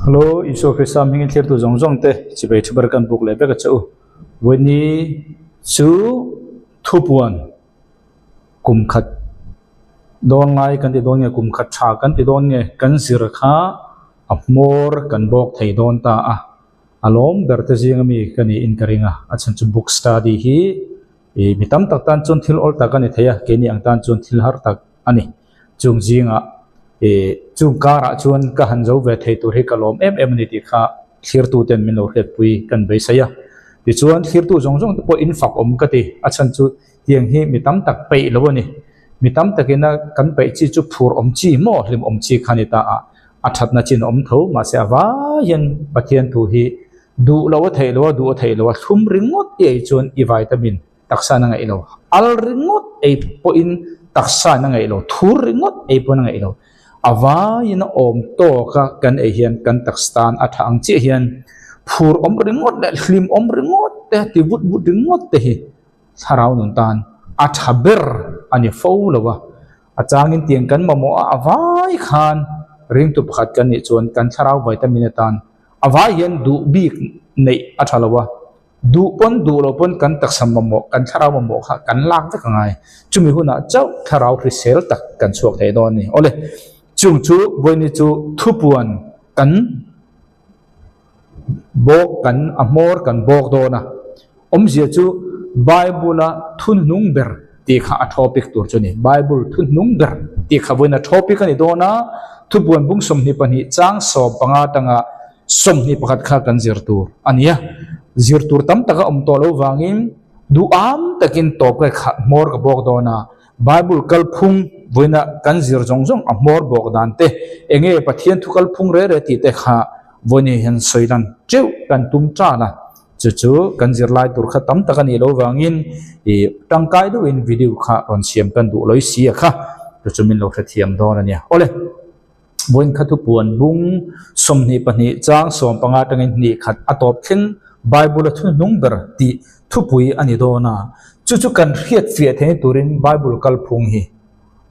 Hello, iso Krista mingi clear tu zong zong te chibai thubar kan book lebe ka chau weni chu thupuan kum khat don lai kan ti don nge kum khat tha kan ti don nge kan sir kha apmor kan bok thei don ta a alom berte jing mi kan in karinga achan chu book study hi e mitam tak tan chon thil ol ta kan ni theya ke ni ang tan chon thil har tak ani chung jinga chung kara chuan ka hanzo ve thei tur hi kalom em ni ti kha thir tu ten min lo het pui kan be saya ti chuan thir tu jong jong po in fak om ka ti achan chu tiang hi mitam tak pe lo ni mitam takina kan pe chi chu phur om chi mo hlim om chi khani ta a athat na chin om tho ma se wa yen pathian thu hi du lo thei lo thum ringot e chuan i vitamin taksa na ngai lo al ringot e po in taksa na ngai lo thur ringot e po na ngai lo awa yin om to ka kan e hian kan takstan atha ang chi hian phur om ringot le hlim om ringot te ti vut ringot te hi tharau nun tan atha ber ani fo lawa achangin tiang kan mamo awai khan ring tu pakhat kan ni chuan kan tharau vitamin tan awai yen du bik nei atha lawa du lo pon kan taksam mamo kan tharau mamo kha kan lak ta kangai chumi huna chau tharau risel tak kan chuak thei don ni ole chung chu boini chu thupuan kan bok kan amor kan bok dona omzia chu bible thun nung ber ti kha a topic tur chuni bible thun nung ber ti kha boina topic ani dona thupuan bung som ni pani chang so panga tanga som ni pakhat kha kan zir tur ania zir tur tam taka om to lo wangin du am takin top ka kha mor ka bok dona bible kal phung voina kan zir jong jong a mor bok dan te enge pathian thukal phung re ti te kha voni hen soidan cheu kan tum cha na chu kan zir lai tur kha tam taka ni lo wangin e tangkai do in video kha on siam kan du loi sia kha chu min lo thiam don ania ole boin kha thu puan bung som ni pani chang som panga tangin ni khat atop thin bible thu nung ber ti thu pui ani dona chu kan riat fia the turin bible kal phung hi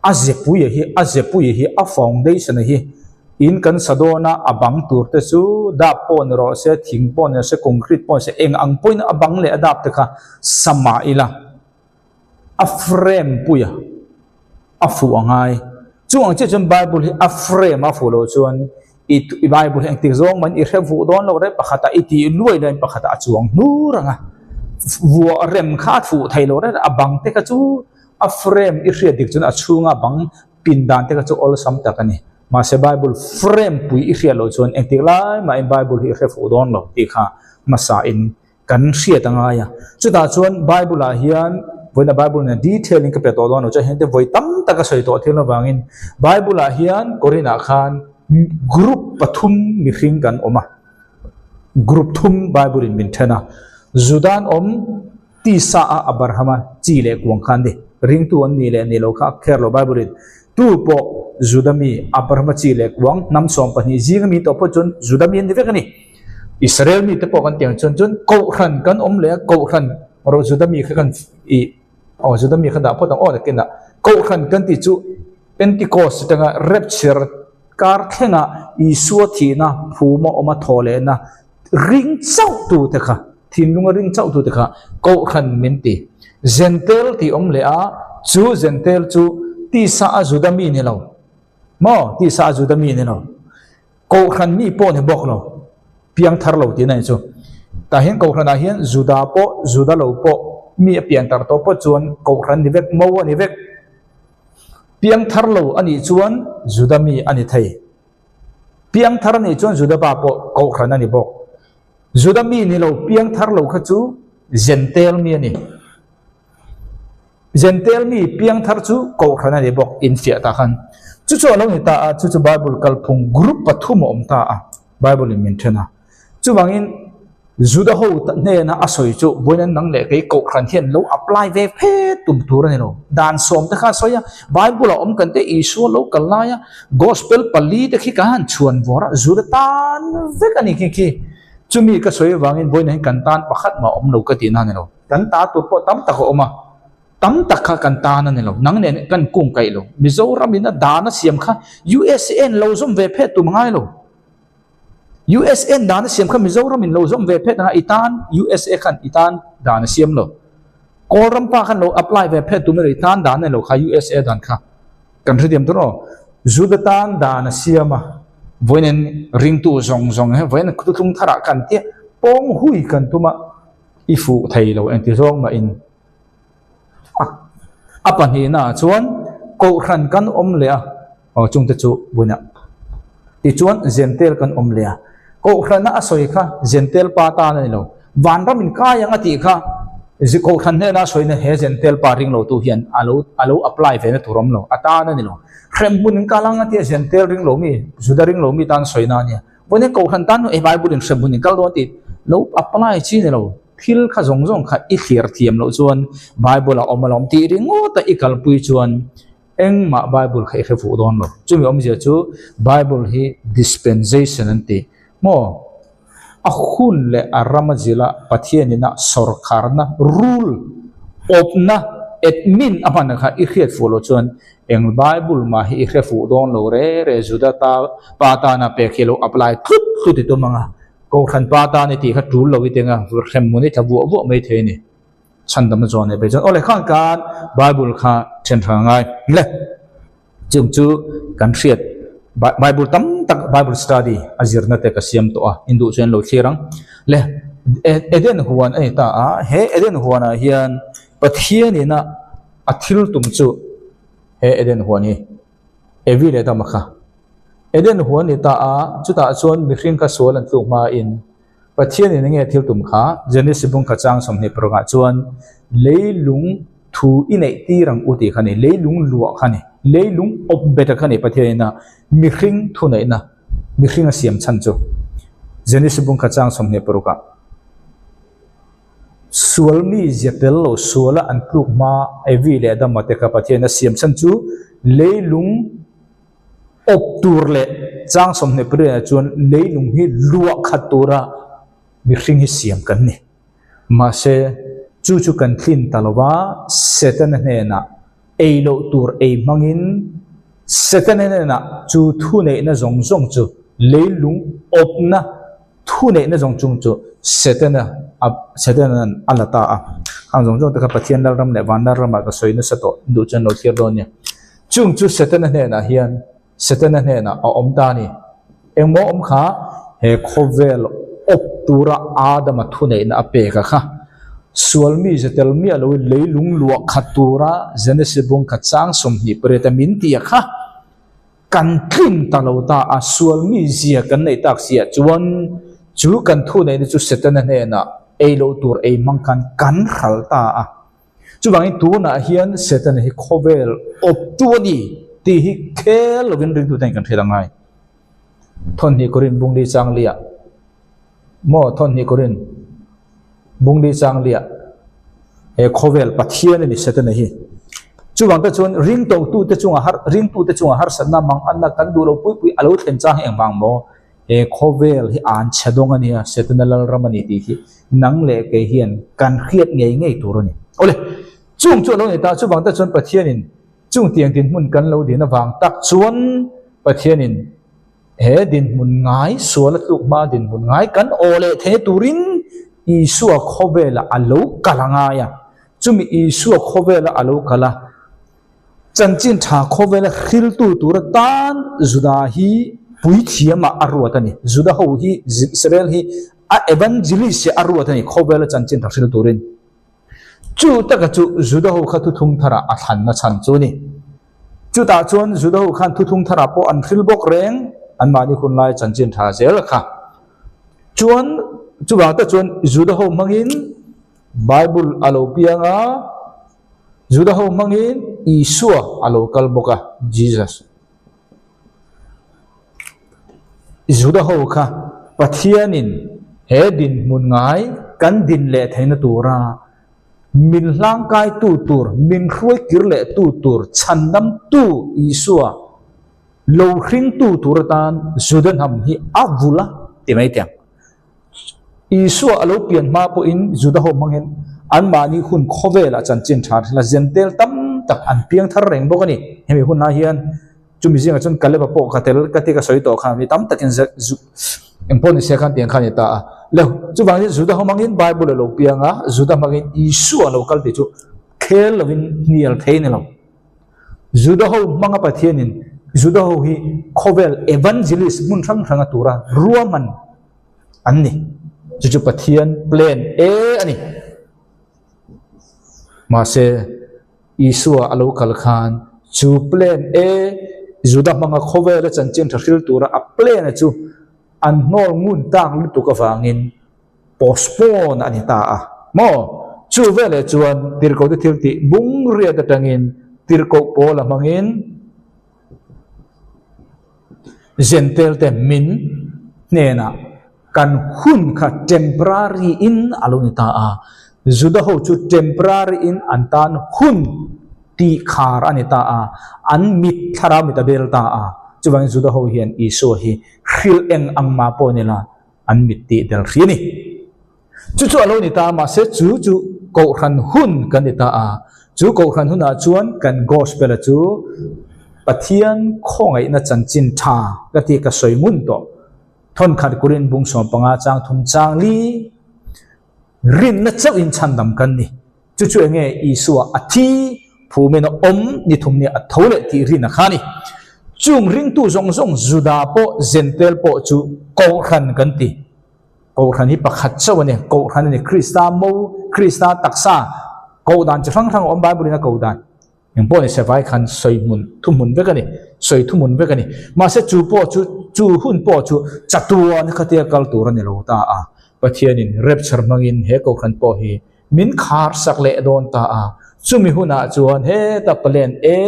azepui hi a foundation hi in kan sadona abang tur te chu da pon ro se thing pon se concrete pon se eng ang point abang le adap te kha sama ila a frame puya a fu angai chuang che chon bible hi a frame a fu lo chuan i bible hi ti zong man i revu don lo re pakhata iti luai len pakhata chuang nu ranga vua rem kha fu thailo re abang te ka chu a frame i ria dik chun a chunga bang pin dan te ka chu all sam ta kani ma se bible frame pui i ria lo chon engtik lai ma in bible hi refu don lo ti kha masa in kan ria tanga ya chu ta chuan bible a hian voina bible na detailing ka pe to don cha hen te voi tam ta ka soi to thil wangin bible a hian korina khan group pathum mi hring kan oma group thum bible in min thena judan om ti sa a abrahama chi le kwang khan de ring tu an ni le ni lo kha kher lo bible tu po judami abrahama chi le kwang nam som pani jing mi to po chun judami ni vekani israel mi te po kan tiang chun ko khan kan om le ko khan ro judami khan i judami khan da po tang o da ken da ko khan kan ti chu pentecost tanga rapture kar khenga isu thi na phuma oma thole na ring chau tu te kha thin lunga ring chau tu te kha ko khan min ti gentle ti om le a chu gentle chu ti sa azudami ni lo mo ti sa azudami ni lo ko khan mi po ne bok lo piang thar lo ti nai chu ta hian ko khan a hian juda lo po mi piang tar to po chuan ko khan ni vek mo ani vek piang thar lo ani chuan judami ani thai piang thar ni chuan juda ba po ko khan ani bok judami ni lo piang thar lo kha chu gentle mi ani gentle mi piang thar chu ko khana ni bok in fia ta khan chu lo ni ta a chu bible kal phung group pathum om ta a bible in min thena chu wangin juda ho ta ne na asoi chu boinan nang le kai ko khan hian lo apply ve phe tum tur ni lo dan som ta kha soya bible om kan te isu lo kalaya gospel pali te khi kan chuan wora juda tan ve kan ki chumi ka soi wangin boinan kan tan pakhat ma om lo ka ti na ni lo kan ta tu po tam ta ko oma tam takha kan ta na ne lo nang ne kan kung kai lo mizoram ina dana siam kha USN lo zum ve phe tu ngai lo USA dan siam kha Mizoram in lo zom ve phet na itan USA khan itan dan siam lo koram pa khan lo apply ve phet tu me itan dan lo kha USA dan kha kan thiam to ro zudatan dan siama voinen ring tu zong zong he voin khu thung thara kan ti pong hui kan tuma ifu thei lo en ti zong ma in apan hi na chuan ko khan kan om le a chung te chu buina ti chuan zentel kan om le a ko khan a soi kha zentel pa ta na lo van ram in ka yang ati kha ji ko khan ne na soi na he zentel pa ring lo tu hian alo apply ve na turom lo ata na ni lo rembun ka lang ati zentel ring lo mi juda ring lo mi tan soi na nia bone ko khan tan e bible in rembun kal do ti lo apply chi ne lo thil kha zong zong kha i khir thiam lo chuan bible a omalom ti ring o ta ikal pui chuan eng ma bible khai khe fu don lo chumi om je chu bible hi dispensation anti mo a khun le arama zila pathianina sarkarna rule opna admin apana kha i khiat fu lo chuan eng bible ma hi i khe fu don lo re juda ta pata na pe khelo apply thut thut ti to manga ko khan pata ni ti kha tul lo itenga khem muni thabu abu mai the ni chandam zone be jon ole khan kan bible kha chen thangai le chung chu kan riat bible tam tak bible study azirna te ka siam to a indu chen lo thirang le eden huan ai ta a he eden huana hian pathianina athil tum chu he eden huani evi le ta makha eden huani ta a chuta chuan mihring ka sol an tluk ma in pathianin nge thil tum kha genesis bung ka chang somni proga chuan leilung thu inei tirang uti khani leilung luwa khani leilung op beta khani pathianina mihring thu nei na mihring a siam chan chu genesis bung ka chang somni proga sualmi jetel lo suala an tluk ma evi le da mate ka pathiana siam chan chu leilung op tur le chang somni pre chuan leilung hi luwa khatura mihring hi siam kan ni ma se chu kan thin talowa setan ne na eilo tur e mangin setan ne na chu thu nei na zong zong chu leilung opna thu nei na zong chung chu setan alata a ang zong zong ta pathian dal ram le wan ram ka soina sato du chan lo thir don nya chung chu setan ne na hian setan ne na a om ta ni engmo om kha he khovel op tura adama thu nei na ape ka kha sualmi jetelmi alo leilung luwa khatura genesis bung kha chang somni pretamin ti kha kan thin talota a sualmi zia kan nei tak sia chuan chu kan thu nei chu setan ne na eilo tur e mangkan kan khalta a chu bangi tu na hian setan hi khovel op tu ni ti hi khel lovin ring tu tan kan thelangai thon ni korin bung di chang lia mo thon ni korin bung di chang lia e khovel pathian ni setan hi chu wang ta chon ring to tu te chunga har ring tu te chunga har sanna mang anna kan du lo pui alo thlen chang eng bang mo e khovel hi an chadong ania setan lal ramani ti hi nang le ke hian kan khiat ngei ngei tur ni ole chung chu lo ni ta chu wang ta chon pathianin chung tiang tin mun kan lo din awang tak chuan pathianin he din mun ngai suala tluk ma din mun ngai kan ole the turin isua khobela alo kalanga ya chumi isua khobela alo kala chanchin tha khobela khil tu tur tan juda hi pui thiama arwatani juda ho hi israel hi a evangelist se arwatani khobela chanchin tha khil turin chu taka chu juda ho kha thu thum thara a than na chan chu ni chu ta chuan juda ho khan thu thum thara po an khil bok reng an mani khun lai chanchin tha zel kha chuan chu wa ta chuan juda ho mangin bible alo pianga juda ho mangin isua alo kalboka jesus juda ho kha pathianin he din mun ngai kan din le thaina tura min hlang kai tu tur min khroi kir le tu tur chandam tu isua lo hring tu tur tan judan ham hi avula timai tiang isua alo pian ma po in juda ho mangin an mani khun khowela chanchin thar la zentel tam tak an piang thar reng bokani hemi hun na hian chumi zinga chun kaleba po khatel katika soi to kha mi tam takin empon se khan tiang khan ta le chu wang juda homangin bible lo pianga juda mangin isu local ti chu khel lovin nial thein lo juda ho manga pathianin juda ho hi khovel evangelist mun thang thanga tura ruaman anni chu pathian plan e ani ma se isu local khan chu plan e juda manga khovel chan chen thil tura a plan chu an nol ngun tang lu tu ka wangin postpone ani ta a mo chu vele chuan tirko te thil ti bung ria ta tangin tirko pola mangin gentle te min nena kan hun kha temporary in aluni ta a juda ho chu temporary in antan hun ti khar ani ta a an mit thara mi ta bel ta a chuwang juda ho hian isu hi khil eng angma po nila an mit ti del khini chu aloni ta ma se chu ko khan hun kan ta a chu ko khan huna chuan kan gospel chu pathian khongai na chanchin tha kati ka soimun to thon khat kurin bung som panga chang thum chang li rin na chau in chandam kan ni chu enge isua athi phumena om ni thum ni athole ti rin khani chung ring tu zong juda po gentle po chu ko khan kan ti ko khan hi pakhat chawani ko khan ni krista taksa ko dan chang om bible na ko dan yang po ni se vai khan soi mun thumun ve kani soi thumun ve kani ma se chu po chu hun po chu chatua ni khatia kal tur ni lo ta a pathianin rapture mangin he ko khan po hi min khar sak le don ta a chumi huna chuan he ta plan e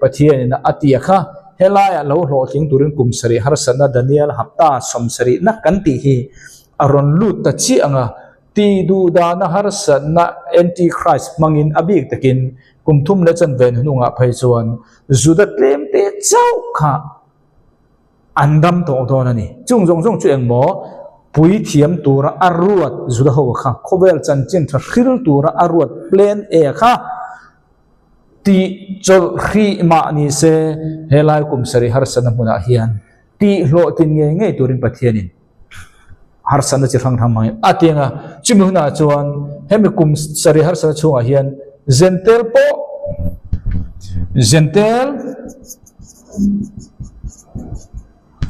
pathianin atia kha helaya lo hlo king turin kumsari harsana daniel hapta somsari na kanti hi aron lut ta chi anga ti du da na harsana antichrist mangin abik takin kumthum le chan ven hununga phai chuan juda tlem te chau kha andam to don ani chung chu engmo pui thiam tura aruat juda ho kha khovel chan chin tha khil tura aruat plan e kha ti chol khi ma ni se helai kum sari harsana muna hian ti hlo tin nge turin pathianin harsana chi thang thang mai atinga chimuna chuan hemi kum sari harsana chunga hian gentle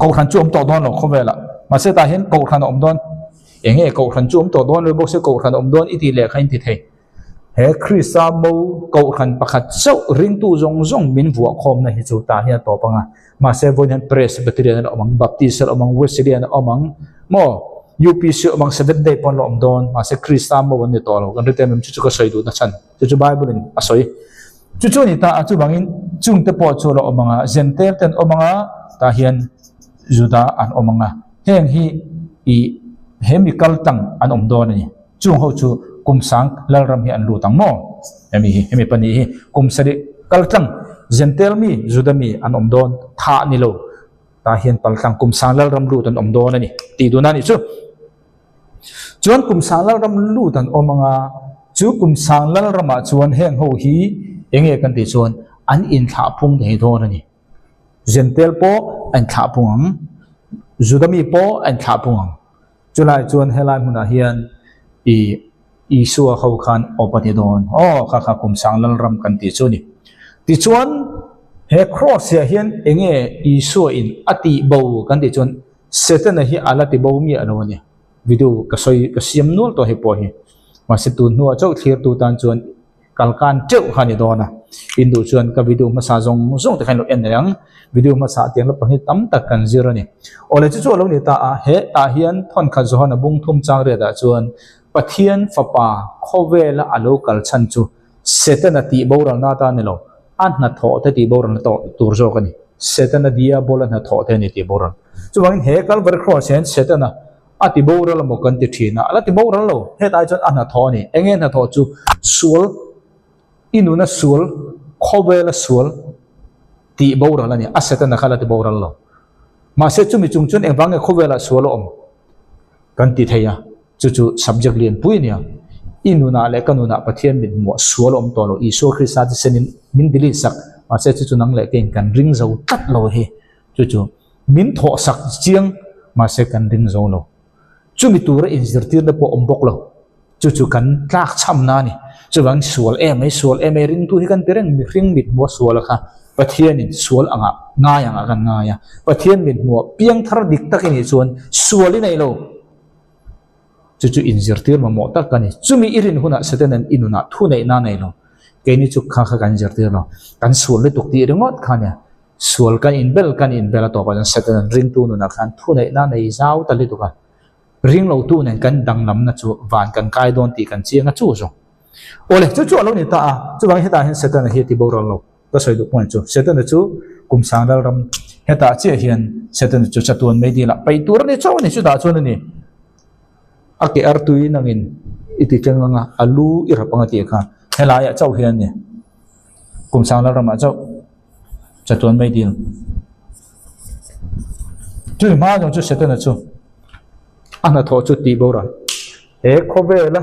ko khan chum to don lo khovela ma se ta hian ko khan om don enge ko khan chum to don lo bok se ko khan om don iti le khain ti the he krista mo ko khan pakhat chau ring tu zong min vuwa khom na hi chu ta hian to panga ma se voin presbyterian among baptist among wesleyan among mo UPC among 7 day pon lo om don ma se krista mo ni to lo kan rite mem chu ka soi du na chan chu bible in asoi chu ni ta chu bangin chung te po chu lo amanga gentle ten amanga ta hian juda an omanga heng hi i hemical tang an om don ni chung ho chu kumsang lalram hi an lu tang mo hemi pani hi kumsari kaltang gentle mi juda mi an om don tha ni lo ta hian paltang kumsang lalram lu tan om don ani ti du na ni chu chuan kumsang lalram lu tan omanga chu kumsang lalrama chuan heng ho hi enge kan ti chuan an in tha phung dei don ani gentle po an tha phung juda mi po an tha phung chulai chuan helai huna hian isua ho khan opati don kha kumsang lalram kan ti chu ni ti chuan he cross ya hian enge isua in ati bo kan ti chuan satan hi alati bo mi alo ni video ka siam nul to he po hi ma se tu nu chau thlir tu tan chuan kalkan cheu khani dona indu chuan ka video ma sa zong te khan lo en yang video ma sa tiang lo pang hi tam tak kan zero ni ole chu lo ni ta a he ta hian thon kha zo na bung thum chang re da chuan pathian fapa khovela alokal chan chu setana ti boral na ta ni lo an na tho te ti boral to tur zo kani setana dia bolan na tho te ni ti boral chuwang he kal ver cross hen setana ati boral mo kan ti thina ala ti boral lo he ta chon an na tho ni engen na tho chu sul inuna sul khovela sul ti boral ani asetana khala ti boral lo ma se chu mi chung chun engwang khovela sul om kan ti theya chu subject lian puinia inuna le kanuna pathian min mo sual om tolo iso krista senin min dili sak mà sẽ chú nắng lệ cái cần ring dầu tắt lồi he chú min thọ sặc chiang mà sẽ cần ring dầu lo chú mi tu ra in zir tir na po ombok lo chú cần tlak cham na ni chú vang sual em ấy ring tu hi kan tereng mi ring mit mo sual kha pathian in sual anga ngai anga kan ngai ya pathian mit mo piang thar dik tak ni chuan sual nei lo chú in zir tir ma mo tak kan ni chú mi irin huna seten an inuna thu nei na nei lo cái này chụp khang khang giờ tiêu rồi, căn suol lấy tục tì được ngót khang nha, suol căn in bel to còn sẽ tên ring tu nó khang thu này na này giáo ta lấy tục à, ring lâu tu này căn đằng nắm na chú vạn căn cai đòn tì căn chiang na chú rồi, ôi chú lâu này ta chú bằng hiện tại hiện sẽ tên hiện tì bầu rồi lâu, ta soi được point chú sẽ tên chú cùng sang đó ram hiện tại chỉ hiện sẽ tên chú chặt tuần mấy đi là bay tu này cháu này chú đã chú này, à cái artui nangin iti chăng nga alu irapang ati kha helai a chau hian ni kum sang la rama chau chatuan mai din chu ma jong chu setan chu ana tho chu ti bo ra e khove la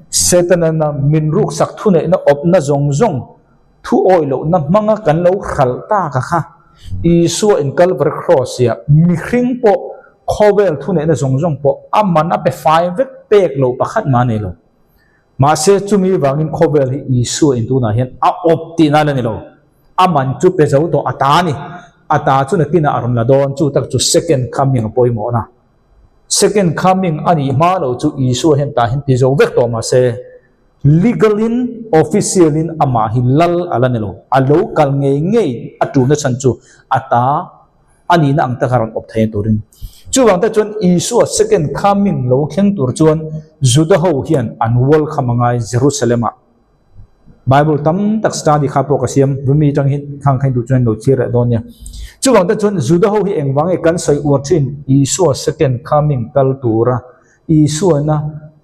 setan na min ruk sak thu ne na op na zong thu oi lo na manga kan lo khal ta ka kha isu in calvary cross ya mi khring po khovel thu ne na zong po amana pe fai vek pek lo pakhat ma ne lo mà sẽ chúng mình vang in cover hi isu in tu na hian a opti na la ni lo aman chu pe zo to ata chu na tina aram la don chu tak chu second coming poi mo na second coming ani ma lo chu isu hian ta hian ti zo vek to ma se legalin officialin ama hi lal ala ni lo alo kal ngei atu na chan chu ata ani na ang ta karon op thai turin chú vang ta chuan isu second coming lo khen tur chuan juda ho hian an welcome ngai Jerusalem Bible tam tak study kha po ka siam bumi tang hin khang khain du chuan lo chira don ya chú vang ta chuan juda ho hi engwang e kan soi ur thin isu second coming kal tura isu na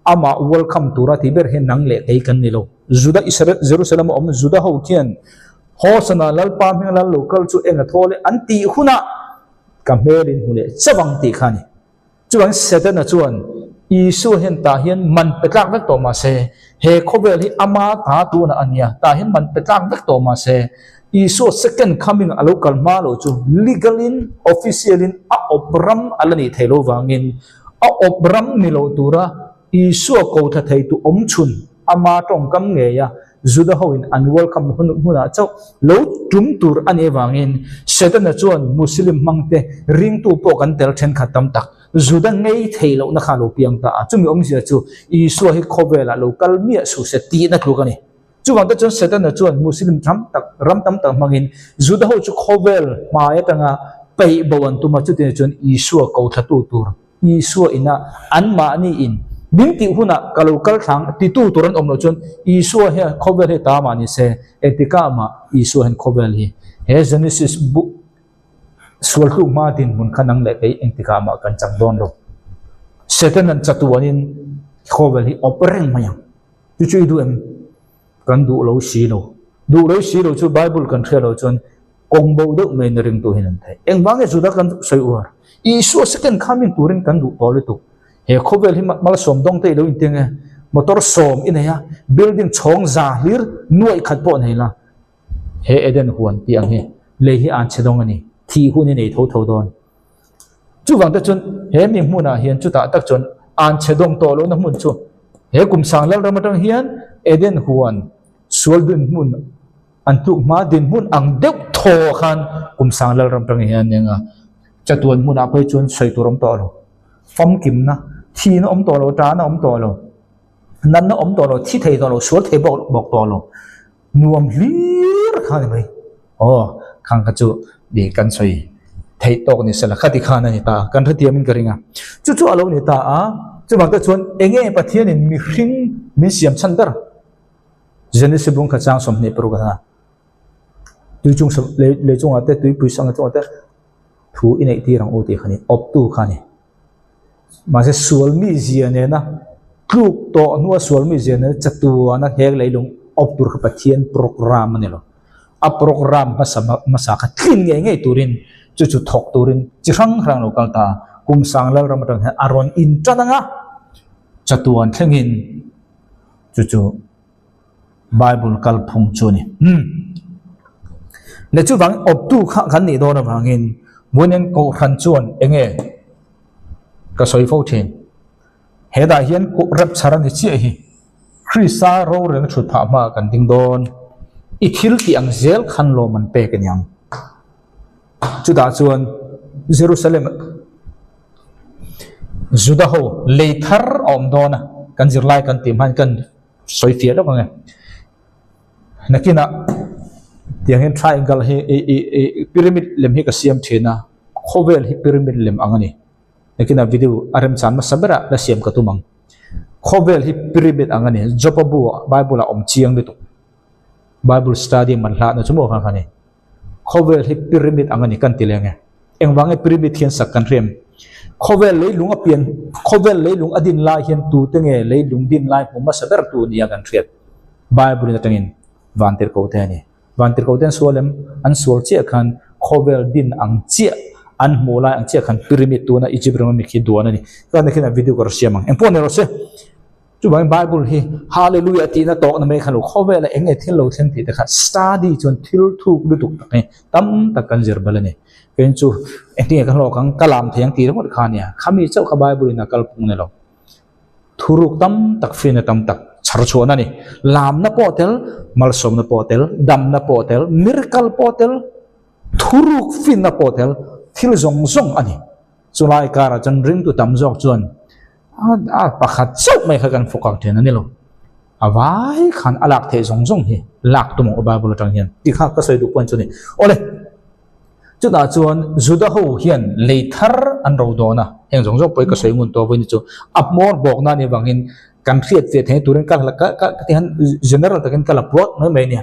ama welcome tura ti ber hen nang le ei kan ni lo juda Jerusalem om juda ho hian hosana lalpa meng lal local chu enga thole anti huna kamelin hule chabang ti khani chuan setan na chuan isu hen ta hian man petlak vek to ma se he khovel hi ama ta tu na ania ta hian man petlak vek to ma se isu second coming a local ma lo chu legalin officialin a obram alani thelo wangin a obram ni lo tura isu ko tha thei tu om chun ama tong kam nge ya juda hoin an welcome huna chau lo tum tur ani wangin setan na chuan muslim mangte ring tu po kan tel then khatam tak juda ngei theilo na khalo piang ta chumi om sia chu isu hi khovela local mi su se ti na thukani chuwang ta chuan setan na chuan muslim ram tam tak mangin juda ho chu khovel ma ya tanga pei bowan tu ma chu te chuan isu ko thatu tur isu ina an ma ni in binti huna kalokal thang ti tu turan omlo chon isu he cover he ta mani se etika ma isu hen cover hi he Genesis book sual khu ma tin mun khanang le kai etika ma kan chang don lo setan an chatuanin cover hi opereng mayang chu chu du em kan du lo si lo chu Bible kan thelo chon kong bo do me ring tu hinan thai engwang e juda kan soi war isu second coming turin kan du tole tu he khovel hi mal som dong te lo inting motor som in ya building chong za hlir nuai khat po nei la he eden huan tiang he le hi an chedong ani thi hu ni nei tho don chu wang ta chun he mi hmuna hian chu ta tak chun an chedong to lo na mun chu he kum sang lal ram tang hian eden huan sualdun mun an tu ma din mun ang deuh tho khan kum sang lal ram tang hian nga chatuan mun a phai chun soi turam to lo fam kim na thi nó ống to lo trá nó ống to lo nan nó ống to lo thi thầy to lo suốt thầy bọc to lo nuông lir khăn này khang cả chú để căn xoay thầy to này sẽ là khát thì khăn này ta căn thất tiêm mình cái gì chú alo này ta chú bảo cái chuyện anh em bắt thiên nên mi khinh mi xiêm chân đó Genesis bung khát sang som này pro cái nào tôi chung lấy chung ở đây tôi bùi sang chung ở đây thu in ấy thì rằng ô thì khăn này ốp tu khăn này mà sẽ sual mi zia ne na kluk to nuwa sual mi zia ne chatu na hek leilung optur ka pathian program ne lo a program masa ka thin nge turin chu thok turin chi rang lo kal ta kum sang lal ram tang aron in chananga chatuan thlengin chu Bible kal phung chu ni le chu wang op tu kha kan ni do na wangin munen ko khan chuan enge ka soi fo then heda hian ko rap charan chi hi Krista ro reng thut pha ma kan ding don I thil ti ang zel khan lo man pe kan yang chu da chuan Jerusalem Judah ho leithar om dona kan zirlai kan tim han kan soi fia lo nge nakina tiang hen triangle hi pyramid lem hi ka siam thina khovel hi pyramid lem angani nakina video arem chan ma sabara la siam ka tumang khovel hi pyramid angani jopabu bible om chiang ni tu bible study man hla na chumo kha khani khovel hi pyramid angani kan tilenge engwange pyramid hian sak kan rem khovel leilung apian khovel leilung adin lai hian tu tenge leilung din lai huma saber tu nia kan thriat bible na tangin vantir ko te ni vantir ko ten solem an sol che khan khovel din ang che an molai ang che khan pyramid tu na Egypt ram mi khi duana ni ka na khina video kor siamang empon ro se chu bang bible hi hallelujah ti na tok na me khan lo khovel la enge thil lo thlen ti ta kha study chon thil thu lu tuk ta tam ta kan jer balani ken chu enti ka lo kang kalam theng ti ro khania khami chau kha bible na kal pung ne lo thuruk tam tak fin tam tak char chona ni lam na potel malsom na potel dam na potel miracle potel thuruk fin na potel thil zong zong ani chulai kara chan ring tu tam jok chuan a pakhat chau mai kha kan fokak thena ni lo awai khan alak the zong zong hi lak tu mo bible tang hian ti kha ka soi du point chuni ole chu da chuan Judah ho hian leithar an ro dona eng zong zong poi ka soi ngun to voi ni chu apmor bok na ni wangin kan khiat fe the turin ka tihan general takin kala plot no me ni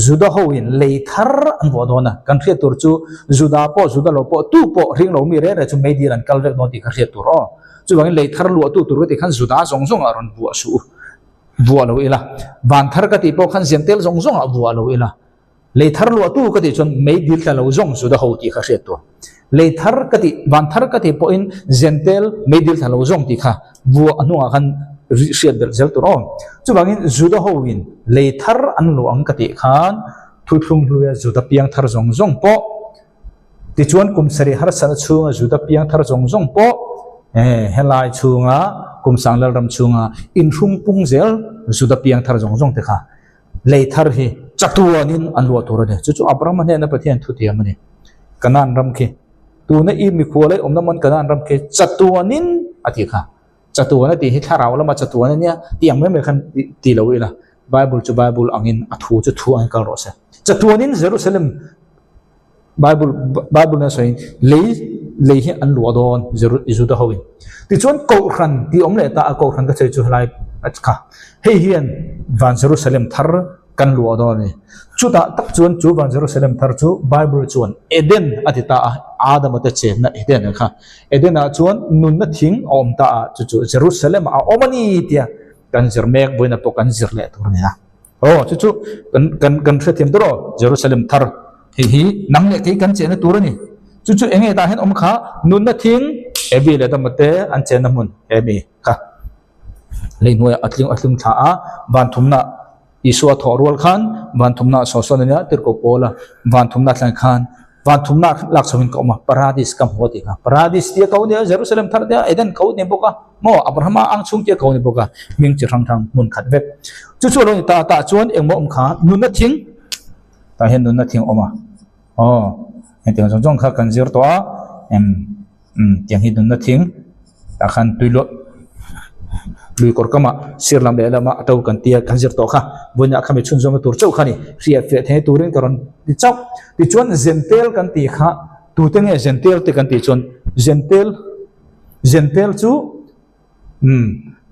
Judah ho in leithar an ro dona kan khiat tur chu Judah lo po tu po ring lo mi re chu me di ran kal vek no ti ka khiat tur o chu wangin leithar lu tu tur ti khan Judah zong zong aron bu su bua lo ila van thar ka ti po khan zentel zong zong a bua lo ila leithar lu tu ka ti chon me dil ta lo zong Judah ho ti kha khiat tur leithar ka ti van thar ka ti po in zentel me dil ta lo zong ti kha bua anu a khan riat bel zel tur on chu bangin Judah ho win leithar an lo ang ka ti khan thu thum hluya Judah piang thar zong zong po ti chuan kum sari har san chunga Judah piang thar zong zong po helai chunga kum sanglal ram chunga in hung pung zel Judah piang thar zong zong te kha leithar hi chatuanin an lo tur ne chu Abraham ne na pathian thu ti amani kanan ram ki tu na I mi khole omna man kanan ram ke chatuanin ati kha chatuana ti hi tharau lama chatuana nia tiang me khan ti lo ila bible chu bible angin athu chu thu an kal ro se chatuanin Jerusalem bible na sai lei hi an lo don Judah ho ti chon ko khan ti om le ta ko khan ka chei chu lai kha hei hian van Jerusalem thar kan lo don ni chu ta tak chuan chu van Jerusalem thar chu bible chuan Eden atita Adam ata che na Eden kha Eden a chuan nun na thing om ta chu Jerusalem a omani tia kan zirmek boina po kan zirle tur ni na chu kan thretim dro Jerusalem thar hi nang le ke kan che na tur ni chu enge ta hen om kha nun na thing ebi le ta mate an che na mun ebi kha leinoya atling tha a ban thumna Isua thorwal khan van thumna sosonania tirko pola van thumna tlan khan van thumna laksawin ka ma paradis kam hoti ka paradis tia kau ne Jerusalem thar dia Eden kau ne boka mo Abraham ang chung tia kau ne boka ming chi thang mun khat vek chu lo ni ta chuan engmo kha nun na thing ta hen nun na thing oma hen tiang jong kha kan zir to a tiang hi nun na thing ta khan tuilo lui kor kama sirlam le lama atau kan tia kan zir to kha bunya khami chun zong tur chau khani ria fe the turin karon ti chau ti chuan zentel kan ti kha tu tenge zentel te kan ti chon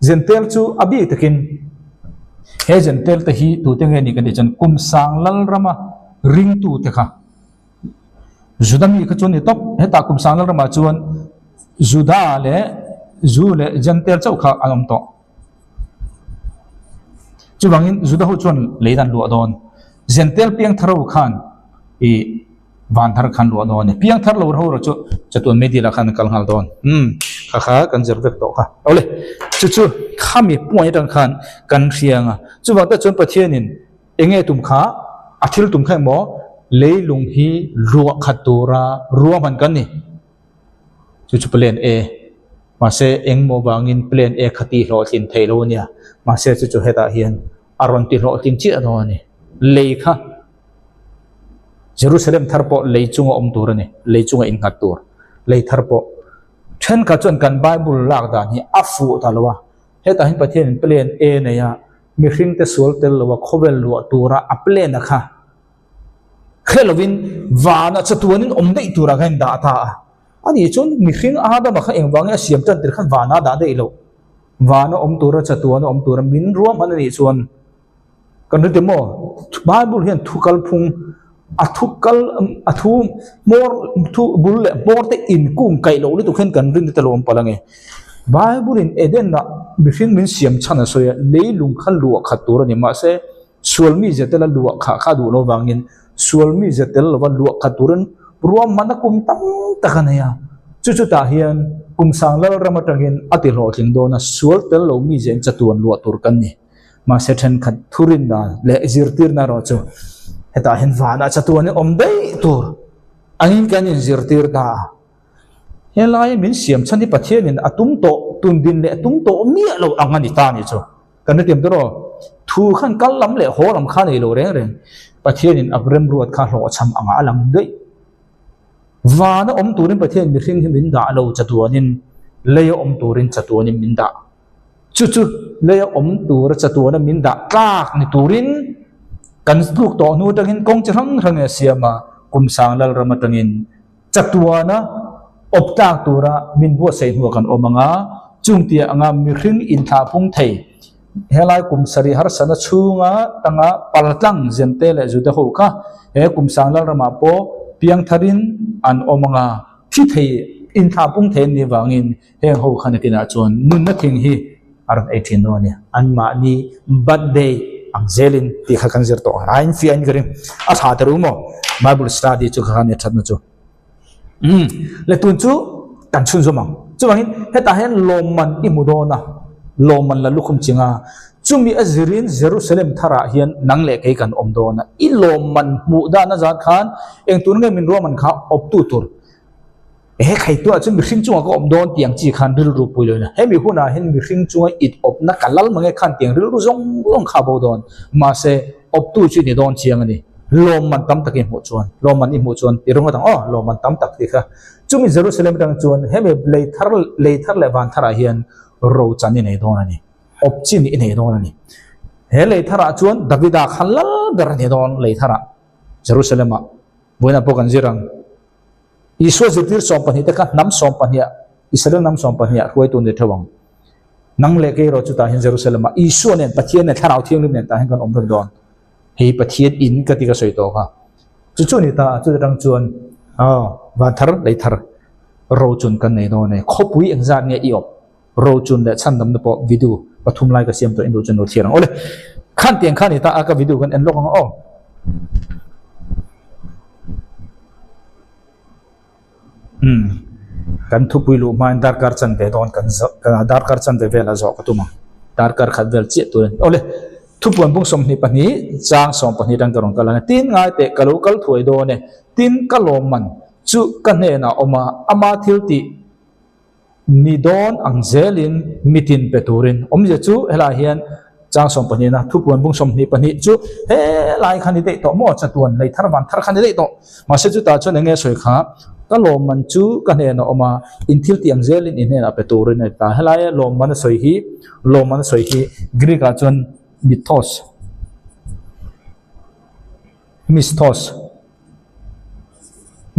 zentel chu abi takin he zentel te hi tu tenge ni kan ti chon kum sang lal rama ring tu te kha judami kha chon ni top he ta kum sang lal rama chuan juda le zentel chau kha anam to chu bangin Judah ho chuan leidan lu adon zentel piang tharo khan van thar khan lu adon piang thar lo ro chu chatun medila khan kal hal don kha kan zervek to kha ole chu khami point ang khan kan rianga chu wa ta chon pathianin enge tum kha athil tum khai mo lấy lùng hi ruộng khát tura ruộng man kan ni chu plan A mà se eng mo bangin plan A khati lo tin thei lo nia mà se chu heta hian aron ti lo tin chi ado ni lei kha Jerusalem tharpo lei chunga tur ni lei chunga in khat tur lei tharpo then ka chon kan Bible lak da ni afu talwa heta hin pathian plan A ne ya mi hring te sol tel lo khovel lo tura aple na kha khelovin wana chatuanin omdei tura gan da ta ani chon mi hring ada ma kha engwang a siam tan tir khan wana da dei lo wana tura chatuana tura min ruam an ni chuan kan ri mo Bible hian thukal phung athukal athu mor thu bul bor te in kum kai lo li tu khen kan rin te lom palange Bible in Eden na bifin min siam chana soya leilung khal lu khatur ni ma se sualmi jetela lu kha du lo wangin sualmi jetel lo lu khaturin ruam manakum tam takanaya chu ta hian kum sanglal ramatangin atilo thingdo na sual tel lo mi jen chatuan lu tur kan ni ma se then khat thurin na le zirtir na ro chu heta hin wana chatuan ni omdei tur angin kan in zirtir da helai min siam chani pathian in atum to tundin le atum to mi lo angani ta ni chu kan tiam dro thu khan kal lam le ho lam khan ei lo reng reng pathian in abrem ruat kha lo cham anga alam dei wana turin pathian mi hring min da lo chatuanin leyo turin chatuanin min da chu leyo tur chatuana min da tlak ni turin kan luk to nu tangin kong chang rang e siama kum sanglal ramatangin chatuana optak tura min bo sei hu kan omanga chungtia anga mi hring in tha phung thei helai kum sari har sana chunga tanga paltang jente le juda ho kha he kum sanglal rama po piang tharin an omanga thi thei in tha phung thei ni wangin he ho khana tina chon nun na thing hi aran 18 no ni an ma ni birthday ang zelin ti kha kan zer to rain fi an garim a tha taru mo Bible study chu kha ni that na chu le tun chu kan chun zo mang chu wangin heta hen loman imudona loman la lukhum chinga chumi azrin Jerusalem thara hian nang le kai kan omdona I loman mu da na zat khan eng tun nge min roman kha op tu tur he khai tu achun mi hring chunga ko omdon tiang chi khan ril ru pui loina he mi huna hen mi hring chunga it op na kalal mange khan tiang ril ru zong long kha bo don ma se op tu chi ni don chiang ani loman tam takin mu chuan loman I mu chuan tirong atang loman tam tak ti kha chumi Jerusalem tang chuan he me le thar le van thara hian ro chani nei don ani op chi ni nei don ani he le thara chuan Davida khalal ber ni don le thara Jerusalem a boina pokan jirang Iswa zitir som pani te ka nam som pania Israel nam som pania huai tu ne thawang nang le ke ro chu ta hin Jerusalem a Iswa nen pathian ne tharau thiang nen ta hin kan om don he pathian in ka ti ka soi to ka chu ni ta chu dang chuan van thar le thar ro chun kan nei do ne khopui engzat nge iop ro chun le chan dam na po video pathum lai ka siam to in do chun no thirang ole khan tiang khan ni ta aka video kan en lokang kan thu pui lu man dar kar chan ve don kan dar kar chan ve la zo ka tuma dar kar khat vel chi tu ole thu puan bung som ni pani chang som pani dang karong kala tin ngai te kalu kal thuai do ne tin kalom man chu kan ne na oma ama thil ti ni don ang zelin mitin peturin je chu hela hian chang som pani na thu puan bung som ni pani chu he lai khani de to mo chatuan lei thar van thar khani de to ma se chu ta chu nge soi kha kalom man chu kan ne na oma inthil ti ang zelin in na peturin ne ta hela ya lom man soi hi Greek a chun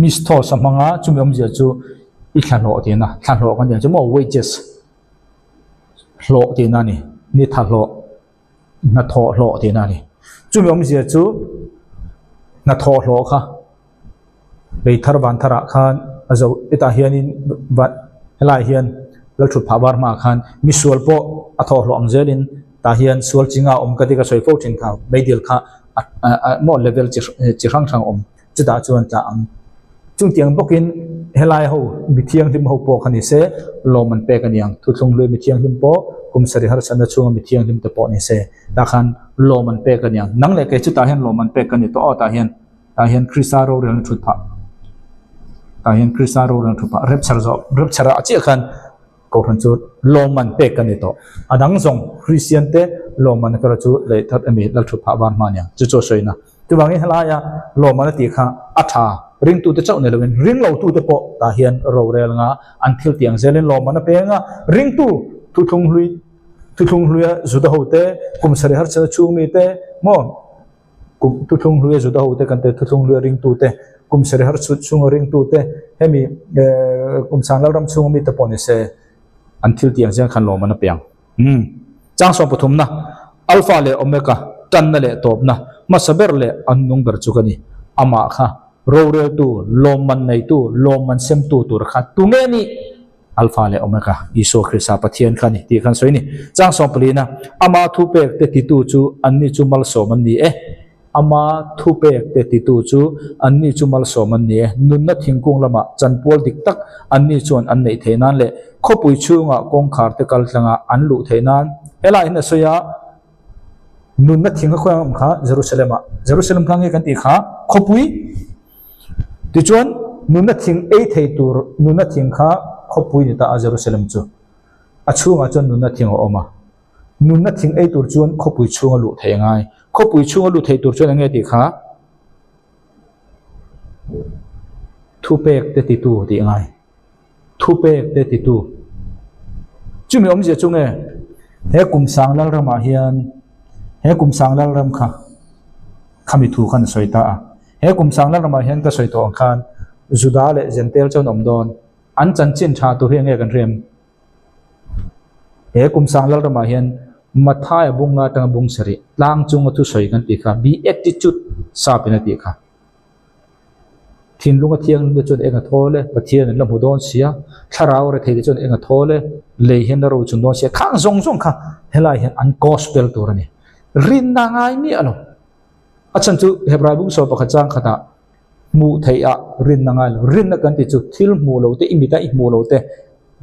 mistos amanga chumi omje chu I thalo ti na thalo kan ya chu mo wages lo ti na ni thalo na tho lo ti na ni chumi omje chu na tho lo kha bei thar ban thara khan azo eta hianin ba helai hian lal thut phabar ma khan misual po atho lo angzelin ta hian sual chinga ka ti ka soifo thin kha beidil kha mo level chi rang chuda chuan ta ang chung tiang bokin helai ho mithiang lim ho po khani se loman pe kaniang thu thlung lui mithiang lim po kum sari har sana chunga mithiang lim te po ni se ta khan loman pe kaniang nang le ke chu ta hian loman pe kani to ta hian ta hian Krista ro rel thut pha ta hian Krista ro rel thut pha rep chara achi khan ko khan chu loman pe kan ni to adang zong Christian te loman ka chu le that ami lal thut pha ban ma nya chu cho soina tu wangi hala ya loman ti kha atha ring tu te chau ne lawin ring lo tu te po ta hian ro rel nga until tiang zelen loman pe nga ring tu thu thung hlui zuda hote kum sari har cha chu mi te mo kum thu thung hlui zuda hote kan te thu thung hlui ring tu te kum sari har chu chung ring tu te hemi kum sang lal ram chung mi te pon se until tiang zen khan lo man piang chang so pathum na alpha le omega tan na le top na masaber le annung ber chukani ama kha ro re tu loman nei tu loman sem tu tur kha tu nge ni alpha le omega iso khrisa pathian khani ti khan soini chang so plina ama thu pek te ti tu chu anni chu mal so man ni ama thu pek te ti tu chu anni chu mal so man ni nun na thingkung lama chanpol dik tak anni chuan an nei theinan le khopui chunga kong khar te kal tlanga an lu theinan ela in soya nun na thinga khwam kha jerusalem kha nge kan ti kha khopui ti chuan nun na thing ei thei tur nun na thing kha khopui ni ta jerusalem chu achunga chuan nun na thing oma nun na thing ei tur chuan khopui chunga lu thei ngai khopui chunga lu thei tur chuan nge ti kha thu pek te ti tu ti ngai thu pek te ti tu chumi om je chunge he kum sang lal rama hian he kum sang lal ram kha khami thu khan soita a he kum sang lal rama hian ka soito khan juda le gentel chon om don an chan chin tha tu he nge kan rem he kum sang lal rama hian mathai bunga tang bung sari lang chung tu soi kan ti kha bi attitude sa pina ti kha thin lunga thiang lu chon enga thole pathian la mudon sia tharau re thei chon enga thole le hen ro chun don sia khang zong kha helai hen an gospel turani rin na ngai ni alo achan chu hebrai bung so pakha chang khata mu thei a rin na ngai rin na kan ti chu thil mu lo te imita I mu lo te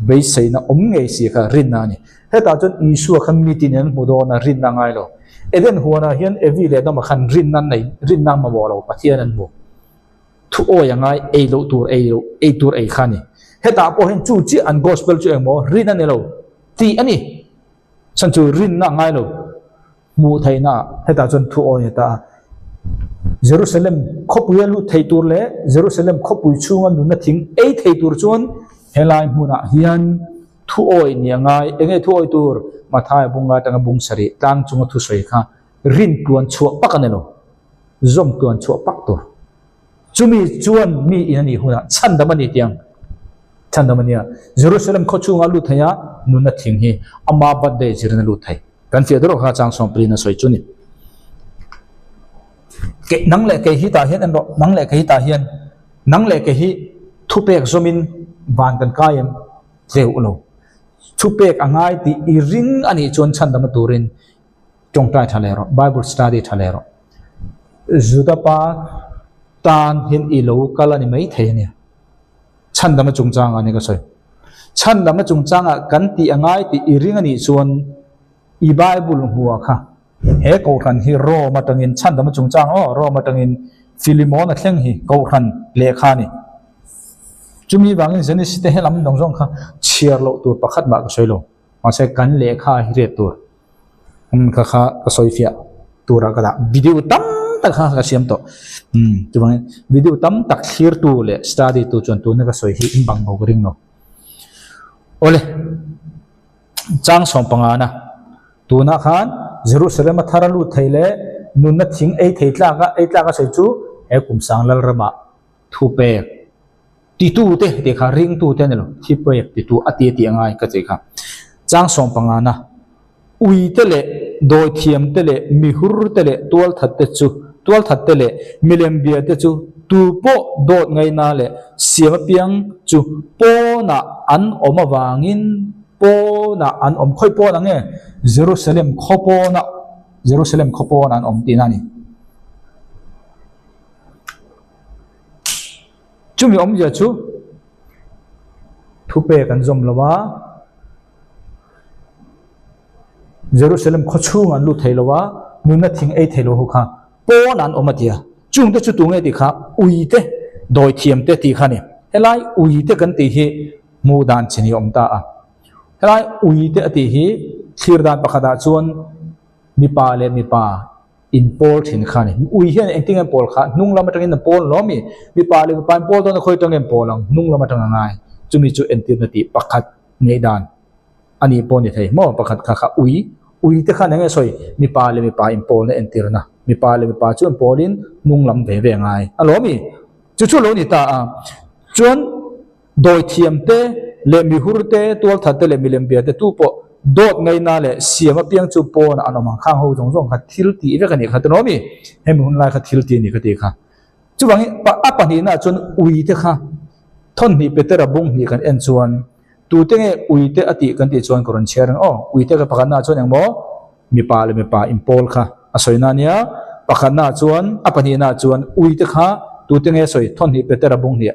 bei sei na om nge si kha rin na ni heta chon isu khan mi tin en mudon na rin na ngai lo eden huana hian evi le na ma khan rin nan nei rin na ma bo lo pathian an mu thu o yangai ei lo tur ei khani heta po hen chu chi an gospel chu emo rin an lo ti ani chan chu rin na ngai lo mu thaina heta chon thu o heta Jerusalem khopuya lu thei tur le Jerusalem khopui chunga nu na thing ei thei tur chuan helai hmuna hian thu oi ni ngai enge thu oi tur mathai bunga tanga bung sari tang chunga thu soi kha rin tuan chuak pakanelo zom tuan chuak pak tur chumi chuan mi inani huna chandamani tiang chandamania Jerusalem khochunga lu thaya nu na thing hi ama badde jirna lu thai kan fi dro kha chang som prina soi chuni ke nang le ke hi ta hian an ro nang le ke hi ta hian nang le ke hi thu pek zomin van kan kaim zeu lo thu pek angai ti I ring ani chon chandama turin tongtai thalero bible study thalero judapa tan hin I lo kalani mai theine chandama chungchang ani ka soi chandama chungchanga kan ti angai ti I ring ani chuan I bible huwa kha he ko khan hi ro matangin chandama chungchang ro matangin Philemon a thleng hi ko khan lekha ni chumi wangin Genesis te helam dong jong kha chiar lo tur pakhat ba ka soilo ma se kan lekha hi re tur kha ka soifia tura ka da video tam tak kha ka siam to tu bang video tam tak clear tu le study tu chon tu na ka soi hi in bang bo ring no ole chang som pangana tu na khan Jerusalem tharalu theile nun na thing ei theitla ka sei chu e kum sang lal rama thu pek ti tu te kha ring tu te ne lo thi pek ti tu ati ti angai ka chei kha chang som pangana ui te le doi thiam te le mi hur te le tual that te le milem bia te chu tu po dot ngai na le siam piang chu po na an oma wangin po na an om khoi po na nge Jerusalem khopo na an om ti na ni chumi om ja chu thu pe kan zom lawa Jerusalem khochung an lu theilowa nuna thing ei theilo hu kha po nan omatia chung te chu tu nge ti kha ui te doi thiam te ti kha ni helai ui te kan ti hi mu dan chini om ta a helai ui te ati hi thir dan pakhada chuan mi pa le mi pa in pol thin kha ni ui hian engting en pol kha nung lama tangin pol lo mi pa le pa pol don khoi tang en polang nung lama tang ngai chumi chu entir na ti pakhat ngei dan ani pon ni thei mo pakhat kha kha ui te kha nge soi mi pa in pol na entir na mi pa le mi pa chuan polin nung lam ve ve ngai alo mi chu lo ni ta a chuan doi thiam te le mi hur te tol that te le mi lem bia te tu po dot ngai na le siama piang chu po na anoma khang ho jong jong kha thil ti ve ka ni kha no mi hem hun lai kha thil ti ni ka ti kha chu wangi pa apa ni na chun ui te kha thon ni petera bung ni kan en chuan tu te nge ui te ati kan ti chuan koron cher o ui te ka pakhan na chuan engmo mi pa le mi pa impol kha asoina nia pakhan na chuan apa ni na chuan ui te kha tu te nge soi thon ni petera bung ni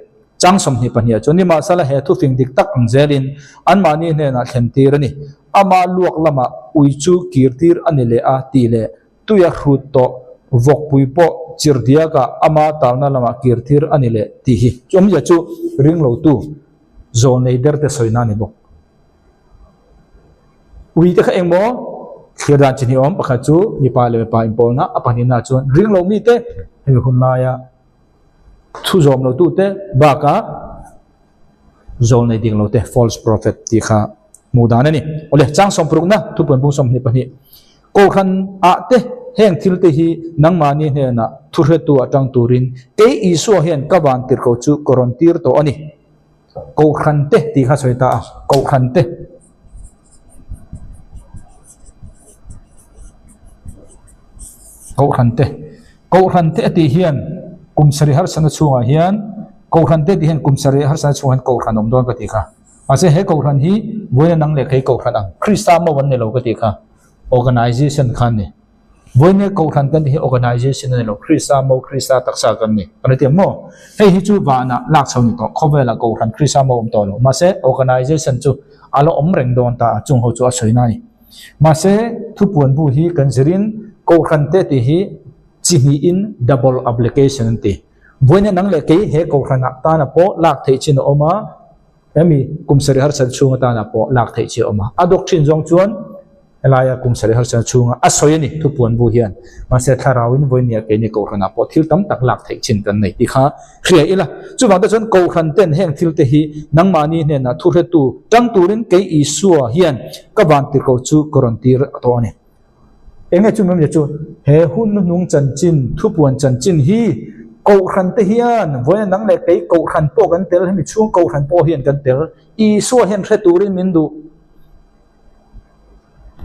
chang som ni pania chuan ni ma sala he thu fing dik tak ang zelin an mani ne na thlen tir ani ama luak lama ui chu kirtir ani le a ti le tuya hrut to vok pui po chirdia ka ama talna lama kirtir ani le ti hi chom ya chu ring lo tu zon nei der te soina ni bo ui te kha engmo khira chini om pakha chu ni pa le pa impol na apani na chuan ring lo mi te he hun la ya thu zom lo tu te ba ka zon nei ding lo te false prophet ti kha mudan ani ole chang som pruk na thu pon bung som ni pani ko khan a te heng thil te hi nang mani he na thu re tu atang turin te isu hen ka ban tir ko chu koron tir to ani ko khan te ti kha soita ko khan te ko khan te ti hian kum sari har sana chunga hian ko khan te ti hian kum sari har sana chunga ko khan om don ka ti kha ase he ko khan hi boina nang le khai ko khan ang krista mo wan ne lo ka ti kha organization khan ni boina ko khan kan hi organization ne lo krista taksa kan ni ani ti mo he hi chu wa na lak chau ni to khowela ko khan krista mo om to lo ma se organization chu alo om reng don ta chung ho chu a soina ni ma se thu puan bu hi kan zirin ko khan te ti hi chi hi in double application ti boina nang le ke he ko khan ta na po lak thei chin oma emi kumsari har san chunga ta na po lak thei chi oma adok thin jong chuan elaya kumsari har san chunga asoyani thu puan bu hian ma se tharawin voinia ke ni ko khana po thil tam tak lak thei chin kan nei ti kha khria ila chu wang ta chon ko khan ten heng thil te hi nang mani ne na thu re tu tang turin ke isua hian ka ban ti ko chu koron tir to ani enge chu mem chu he hun nung chan chin thu puan chan chin hi ko khan te hian voina nang le ke ko khan po kan tel hemi chung ko khan po hian kan tel i so hian re turin min du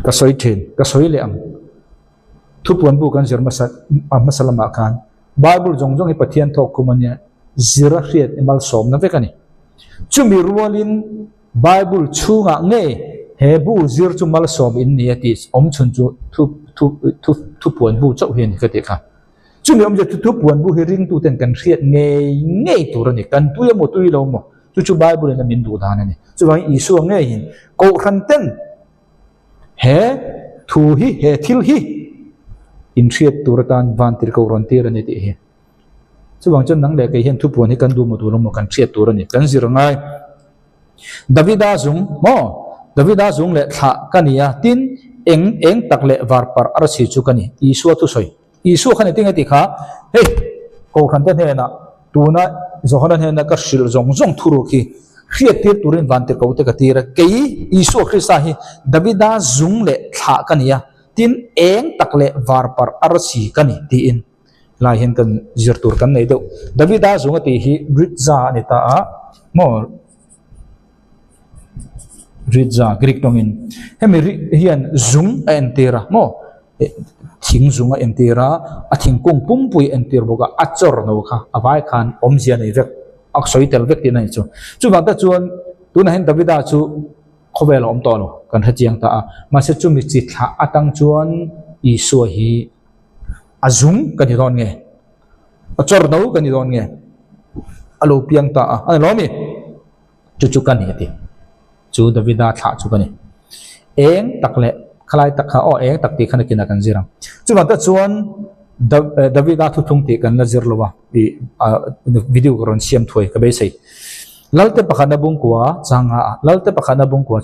ka soi thin ka soi le am thu puan bu kan zir masalama kan bible jong jong i pathian thok kumania zira riat emal som na vekani chumi rualin bible chunga nge he bu zir chu mal som in ni ati om chun chu thu puan bu chau hian ka te kha chumi om je thu puan bu hi ring tu ten kan riat nge tur ani kan tu ya mo tu lo mo chu bible na min du dan ani chu wang isu nge hin ko khan ten he thu hi he thil hi in riat turatan van tir ko ron tir ani ti hi chu wang chon nang le ke hian thu puan hi kan du mo tu lo mo kan riat tur ani kan zir ngai davida zung le tha kania tin eng tak le var par ar si chu kani isu tu soi isu khani tinga ti kha he ko khan te ne na tu na zohana ne na ka shil zong thuru ki khiat tir turin van tir ko te ka tira ke isu khrista hi davida zung le tha kania tin eng tak le var par ar si kani ti in lai hen kan zir tur kan nei do davida zung ti hi ritza ani ta a mo ritza greek tongin hemi hian zung entira mo thing zunga entira a thingkung pumpui entir boka achor no kha avai khan omzia nei vek aksoi tel vek ti nei chu bang ta chuan tuna hen davida chu khovel om to lo kan hachiang ta a ma se chu mi chi tha atang chuan isu hi azung kan hi ron nge achor no kan hi ron nge alo piang ta a an lo mi chu kan hi ti chu davida tha chu kan ni eng takle khalai tak kha o eng tak ti khana kina kan zirang chu bang ta chuan David thu thung ti kan la zir lowa video ron siam thoi ka be sei lalte pakhana bung kwa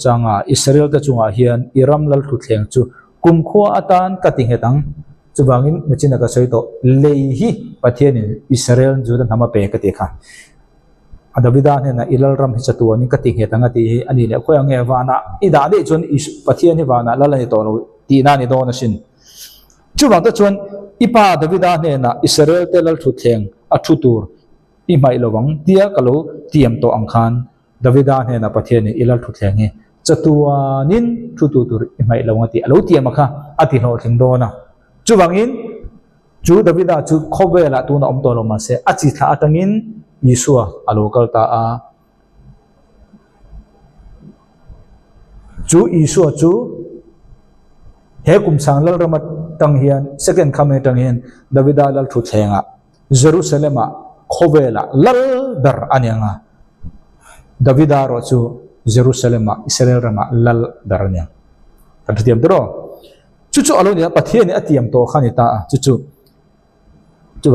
changa Israel ta chunga hian Iram lal thu thleng chu kum khwa atan kating hetang chuwangin nachina ka sei to leihi pathian Israel judan hama pe ka te kha Davida ne na ilal ram hi chatu ani kating hetanga ti ani le khoya nge wana ida de chon pathian hi wana lala ni to ti na ni do na sin chuwang ta chon ipa Davida ne na Israel te lal thu thleng a thu tur i mai lowang tia kalo tiam to angkhan Davida ne na pathian ilal thu thleng he chatuanin thu tu tur i mai lowang ti alo tiam kha ati ho thing do na chuwangin chu Davida chu khobela tu na om to lo ma se achi tha atangin Yeshua alokal ta a chu Yeshua chu he kum sang lal ramat tang hian second coming tang hian Davida lal thu thlenga Jerusalem a khowela lal dar anianga Davida ro chu Jerusalem a Israel rama lal dar ania pathiam dro chu alo ni pathian ni atiam to khani ta chu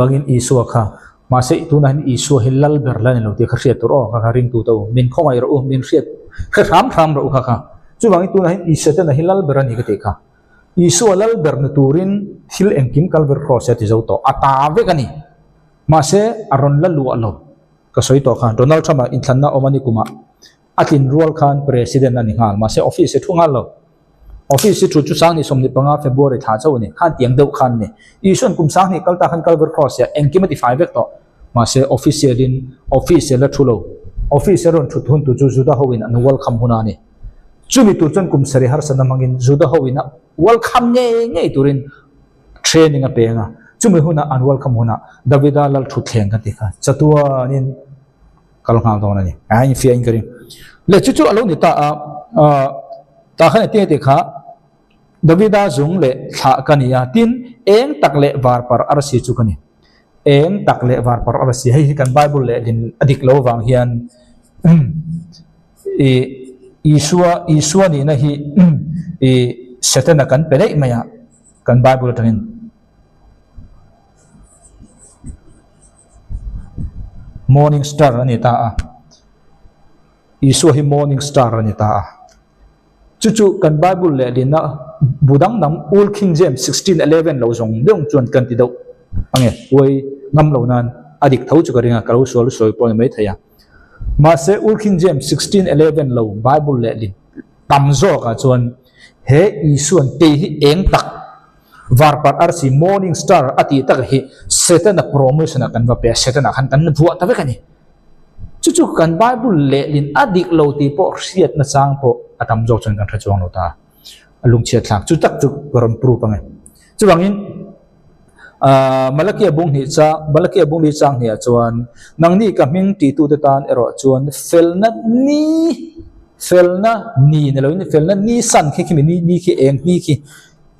wangin Yeshua kha mase tunan Yeshua hilal berlan lo ti khriat ro kha ring tu to min khomai ro min khriat khram ro kha chu wangin tunan Yeshua na hilal berani ka te kha Yeshua lal bern turin hil engkim kalver cross ya ti zo to atave kani mase aron lalu alo ka soi to kha Donald Trump in thanna omani kuma atin rual khan president ani hal mase office thungal lo office chu chu sang ni somni panga February tha chau ni khan tiang deuh khan ni Yeshua kum sang ni kalta khan kalver cross ya engkim ti 5 vek to mase official thulo officer on thuthun tu chu juda howin an welcome huna ni chumi tu chon kum sari har sana mangin juda howina welcome nge turin training a penga chumi huna an welcome huna Davida lal thu thleng ka ti kha chatua nin kalngal to na ni ai fi in kari le chu alo ni ta khane te kha Davida zung le tha kania tin eng takle war par arsi chu kani eng takle war par arsi hei kan Bible le din adik lo wang hian Yeshua ni na hi Satan kan pelai maya kan Bible tangin morning star ani ta Yeshua hi morning star ani ta chu kan Bible le din na budang nam Old King James 16:11 lo zong dong chuan kan ti do ange wei ngam lo nan adik thau chu karinga kalo sol soi pon mai thaya mase Old King James 16:11 lo Bible le din tamzo ka chuan he Yeshua te hi eng tak war par arsi morning star ati tak hi Satan a promotion kan va pe Satan a khan kan buat ta ve kani chu kan Bible le lin adik lo ti po riat na sang po atam zo chon kan thachong lo ta alung chiat thak chu tak chu garon pru pange chu bangin Malakia bung ni chang ni chuan nang ni ka ming ti tu te tan ero chuan felna ni ne lo ni felna ni san khi ni khi eng ni khi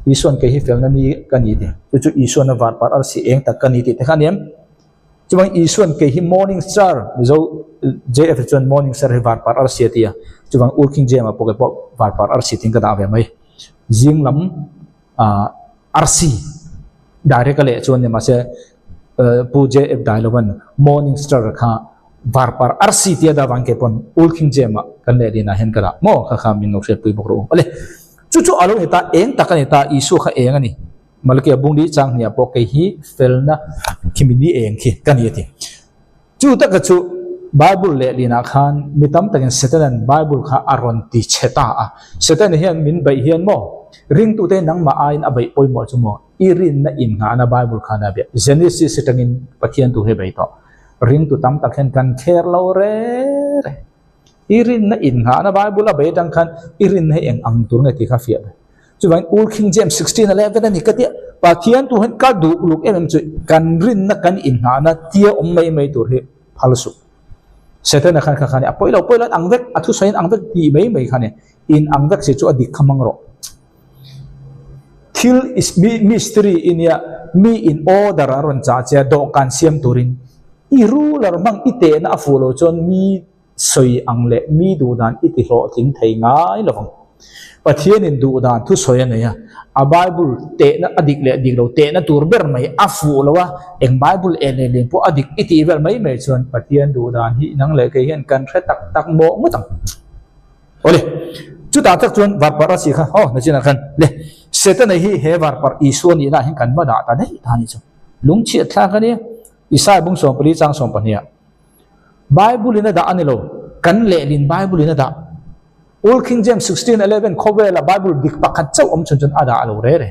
Yeshua ke hi felna ni kani ti chu Yeshua na war par ar si eng tak kani ti te khaniam chuang Yeshua ke hi morning star zo JF chuan morning star hi war par ar si ti chuang Old King James po ke po war par ar si ting ka da ve mai jinglam RC directly chuan ne ma se pu JF dialogan morning star kha var par RC tia da wang ke pon Old King James kan le dina hen kara mo kha min no se pui bokro ale chu alo ni ta eng takani ta Yeshua kha eng ani malkia bungdi chang nia po ke hi felna kimini eng khi kani ti chu ta ka chu Bible le lina khan mitam takin Satan Bible kha aron ti cheta a Satan hian min bai hian mo ring tu te nang ma ain abai poi mo chu mo irin na in nga na Bible khana be Genesis setangin pathian tu he bai to ring tu tam takhen kan kher lo re irin na in nga na Bible a bai tang khan irin na eng ang tur nge ti kha fia chu vain Old King James 16:11 ani ka ti pathian tu hen ka du luk em chu kan rin na kan in nga na tia mai tur he phalsu Satan na khan apoi lo ang vek athu sain ang vek ti mai khane in ang vek se chu adik khamang ro Till is mystery in ya mi in order aron cha cha do kan siam turin iru lar mang ite na follow chon mi soi ang le mi du dan iti ho thing thei ngai lovang pathian in du dan thu soya ne ya a bible te na adik le adik lo te na tur ber mai afu lawa eng bible ele le po adik iti vel mai mai chuan pathian du dan hi nang le ke hian kan thre tak tak mo mutang ole chu ta tak chuan var par si kha ho na china khan le setan hi he var par isuan ni na hin kan ma da ta nei ta ni chu lung chi thla ka ni isai bung som pali chang som pania bible ina da anilo kan le lin bible ina da Old King James 16:11 cover la Bible dik pakhat chau om chun chun ada alo re re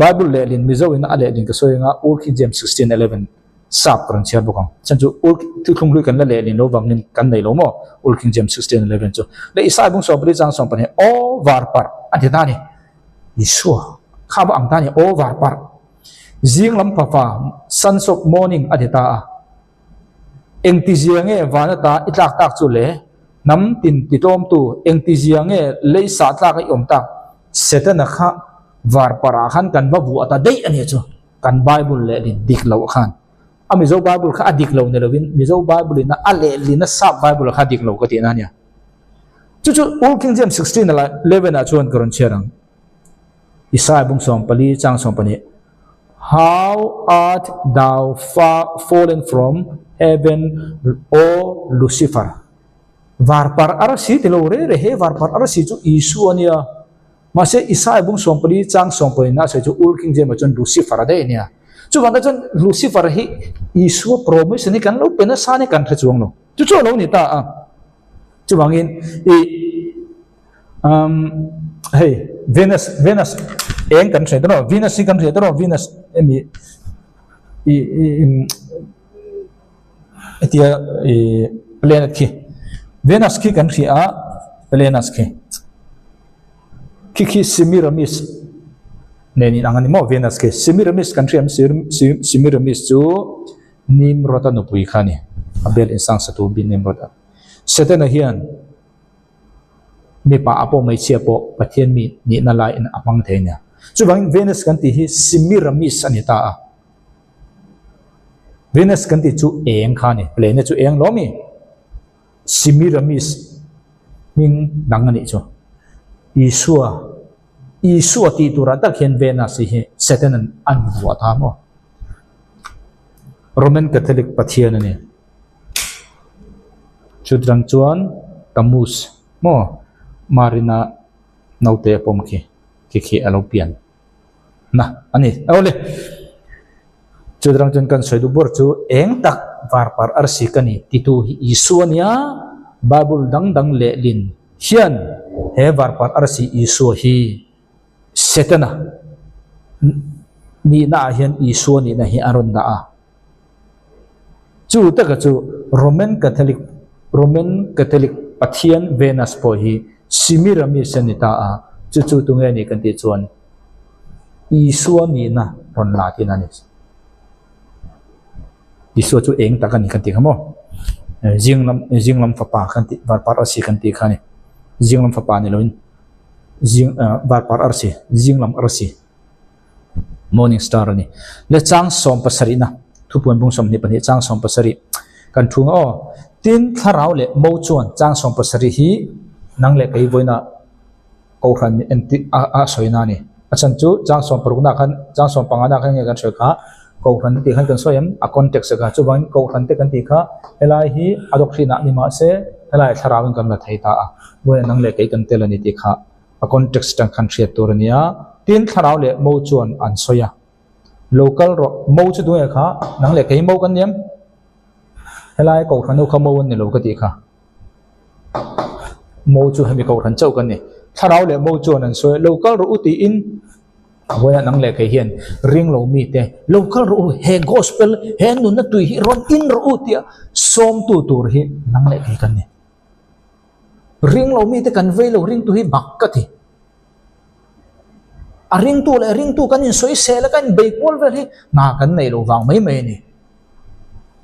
Bible le lin mizo ina ale lin ka soinga Old King James 16:11 sap kan chiar bokang chan chu old tu khung lui kan la le lin lo wang nin kan nei lo mo Old King James 16:11 chu le isai bung so pri chang som pan he o var par ati ta ni isu kha ba ang ta ni o var par jing lam pa fa sons of morning ati ta eng ti ziange vana ta itlak tak chu le nam tin ti tom tu eng ti ziange le sa tlak ai om tak setana kha var para khan kan ba bu ata dei ani chu kan bible le din dik lo khan ami zo bible kha adik lo ne lovin mi zo bible na ale li na sa bible kha dik lo ka ti na nya chu chu Old King James 16:11 a chuan karon cherang isai bung som pali chang som pani how art thou fallen from heaven, O Lucifer. Varpar arasi tilo re he varpar arasi chu isu ania. Mase isai bung sompali chang sompali na se chu Old King James chon Lucifer de nia. Chu wanga chon Lucifer hi isu promise ni kan lo pena sa ni kan chuang lo. Chu chu lo ni ta a. Chu wangin hey Venus eng kan se to Venus si kan se to Venus emi etia planet ki Venus ki kan ri a planet ki Semiramis neni angani mo Venus ki Semiramis kan ri am Semiramis chu Nimrod anu pui khani abel insang satu bin Nimrod setena hian mi pa apo mai chia po pathian mi ni na lai in apang theina chu bang Venus kan ti hi Semiramis anita a Venus kan ti chu eng khani planet chu eng lomi Semiramis ming dangani chu Isua ti tura tak hian Venus hi setenan an wa ta mo Roman Catholic pathian ani chu drang chuan Tammuz mo Marina naute pom ki alopian na ani ole chudrang chun kan soidu bor chu eng tak var par arsi kani titu hi isuania Bible dang le lin hian he var par arsi isu hi setana ni na hian isu ni na hi aron da a chu taka chu Roman Catholic pathian Venus po hi Semiramis sanita a chu tunge ni kan ti chuan isu ni na ron la ti na ni isu chu eng takani kan ti khamo jinglam fapa kan ti var par arsi kan ti khani jinglam fapa ni loin var par arsi jinglam arsi morning star ni le chang som pasari na thupun bung som ni pani chang som pasari kan thung o tin tharau le mo chuan chang som pasari hi nang le kai voina ko khan enti a soina ni achan chu chang som paruna khan chang som pangana khan nge kan shekha ko khan ti khan kan soyam a context ka chu ban ko khan te kan ti kha elai hi adokhrina ni ma se elai tharawin kan la thaita a voina nang le kai kan telani ti kha a context tang khan thriat turania tin tharau le mo chuan an soya local ro mo chu du kha nang le kai mo kan niam helai ko khan kha mo ni lo ka ti kha mo chu hemi ko khan chau kan ni tharau le mo chuan an soya local ro uti in voya nang le kai hian ring lo mi te local ro he gospel he nu na tu hi ron in ro utia som tu tur hi nang le kai kan ni ring lo mi te kan ve lo ring tu hi bak ka thi a ring tu kan in soi se la kan be kol ver hi na kan nei lo wang mai mai ni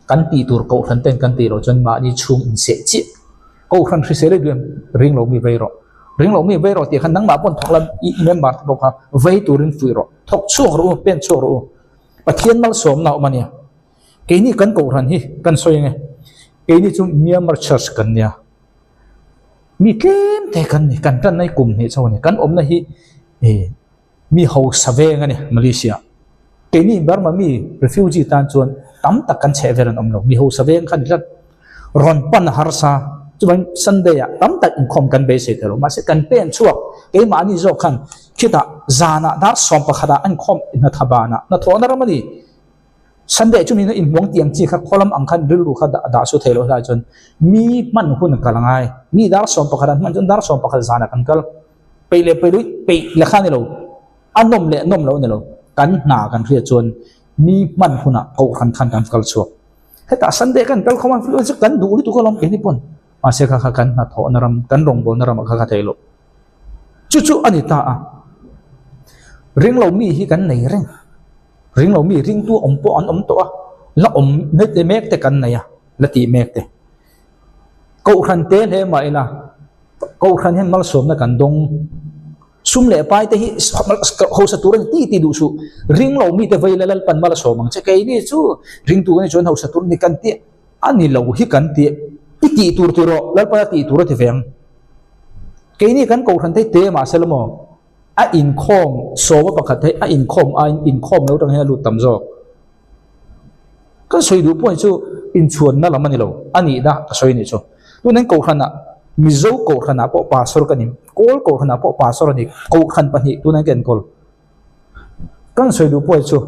kan ti tur ko khan ten kan ti ro chon ma ni chung in se chi ko khan thri se le dum ring lo mi ve ro ti khan nang ma pon thoklam I member to kha ve turin fui ro thok chu ro pen chu ro pathian mal som na mania ke ni kan ko ran hi kan soi nge ke ni chu Myanmar church kan nia mi tlem te kan ni kan tan nai kum ni chaw ni kan om na hi mi ho save nga ni Malaysia ke ni Burma mi refugee tan chuan tam tak kan che veran om lo mi ho save khan rat ron pan harsa chuan Sunday ya tam tak in khom kan be se thero ma se kan pen chuak ke ma ni zo khan khita zana dar som pakhada an khom na thabana na thona ramani Sunday chu mi na in mong tiang chi kha kholam ang khan ril ru kha da su thelo la chon mi man hun kalangai mi dar som pakhada man chon dar som pakhada zana kan kal peile pelu pe le khan ni lo anom le nom lo ni lo kan na kan ria chon mi man huna ko khan khan kan kal chuak heta Sunday kan kal khoma flu chu kan du ri tu ko lom ke ni pon ma se kha kan na tho naram kan rong bol naram kha kha thelo chu chu ani ta a ring lo mi hi kan nei ring lo mi ring tu om po an om to a la om ne te mek te kan nei a la ti mek te ko khan te le mai na ko khan hen mal som na kan dong sum le pai te hi ho sa tur ti du su ring lo mi te vai la pan mal so mang che kai ni chu ring tu ni chon ho sa tur ni kan ti ani lo hi kan ti ti tur tu ro la pa ti tur te veng kai ni kan ko khan te ma selmo a in khom so wa pakhat thai a in khom lo tang he lu tam zo ka soi du point chu in chuan na lamani lo ani da ka soi ni chu tu nen ko khana mi zo ko khana po pa sor kanim kol ko khana po pa sor ni ko khan pa ni tu nen ken kol kan soi du point chu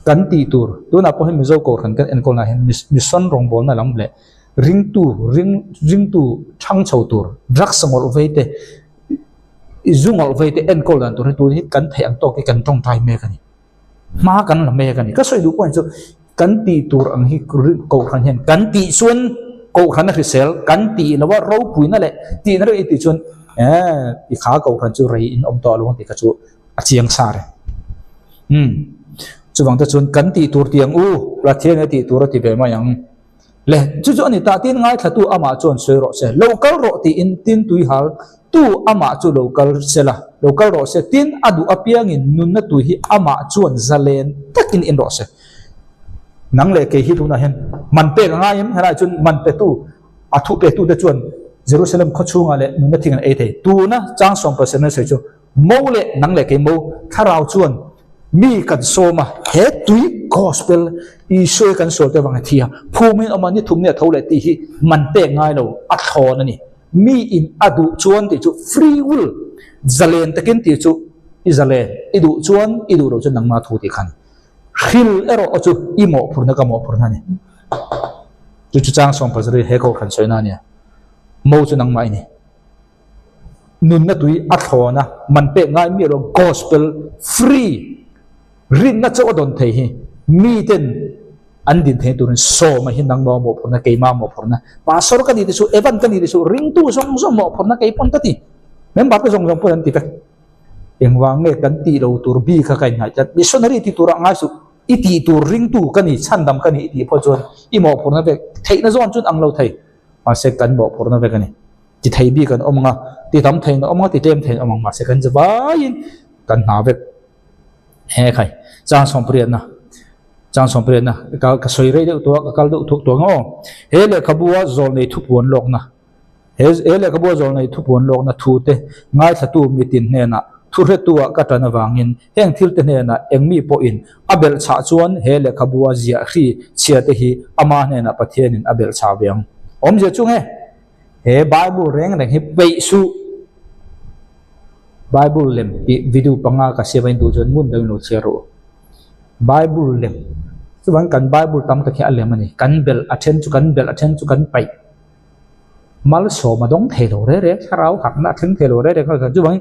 kan ti tur tu na po mi zo ko khan kan en kol na hen mi son rong bol na lam le ring tu thang chau tur drak sangol veite izungol veite en kol dan tur tu hi kan thei ang to ki kan tong tai me kan ni ma kan la me kan ni ka soi du point chu kan ti tur ang hi ko khan hen kan ti suan ko khan na risel kan ti lawa ro pui na le ti na ro ti chun i kha ko khan chu rei in om to lo ti ka chu a chiang sa re chu wang ta chun kan ti tur tiang u la thian ti tur ti be ma yang le chu chu ani ta tin ngai thatu ama chon soi ro se local ro ti in tin tui hal tu ama chu local sela local ro se tin adu apiang in nun na tu hi ama chuan zalen takin in ro se nang le ke hi tu na hen man pe nga yam hara chun man pe tu athu pe tu de chuan Jerusalem kho chunga le nun na thing an e the tu na chang som pa se na se chu mo le nang le ke mo tharau chuan mi kan so ma he tui gospel I shoy kan so te wang thia phumin amani thum ne thole ti hi man pe ngai lo a thon ani mi in adu chuan ti chu free will zalen takin ti chu izale idu chuan idu ro chu nangma thu ti khan khil ero chu imo phurna ka mo phurna ni chu chang som pazri he ko khan soina ni mo chu nangma ni nun na tui a thona man pe ngai mi ro gospel free rin na chaw don thei hi mi ten an din the turin so ma hin nang mo phurna ke ma mo phurna pastor ka ni su evan ka ni su ring tu song mo phurna ke pon ta ti mem ba ka song pon ti pe eng wang nge kan ti lo tur bi kha kai na chat missionary ti tura nga su I ti tur ring tu ka ni chan dam ka ni ti pho chon I mo phurna ve thei na zon chun ang lo thei ma se kan mo phurna ve ka ni ti thei bi kan omanga ti tam thei na omanga ti tem thei omang ma se kan jaba in kan na ve he khai chang som prian na ka soi re de to ka kal do thuk to ngo he le khabua zol nei thu pon lok na he le khabua zol nei thu pon lok na thu te ngai thatu mitin ne na thu re tu ka ta na wangin heng thil te ne na engmi po in abel cha chuan he le khabua zia khi chia te hi ama ne na pathian in abel cha beng om je chung he bible reng reng hi pe su bible lem video panga ka 7 du jon mun dang no chero bible lem chuan kan bible tam ka khia lem ani kan bel athen chu kan pai mal so ma dong thelo re kharau hak na theng thelo re ka chuan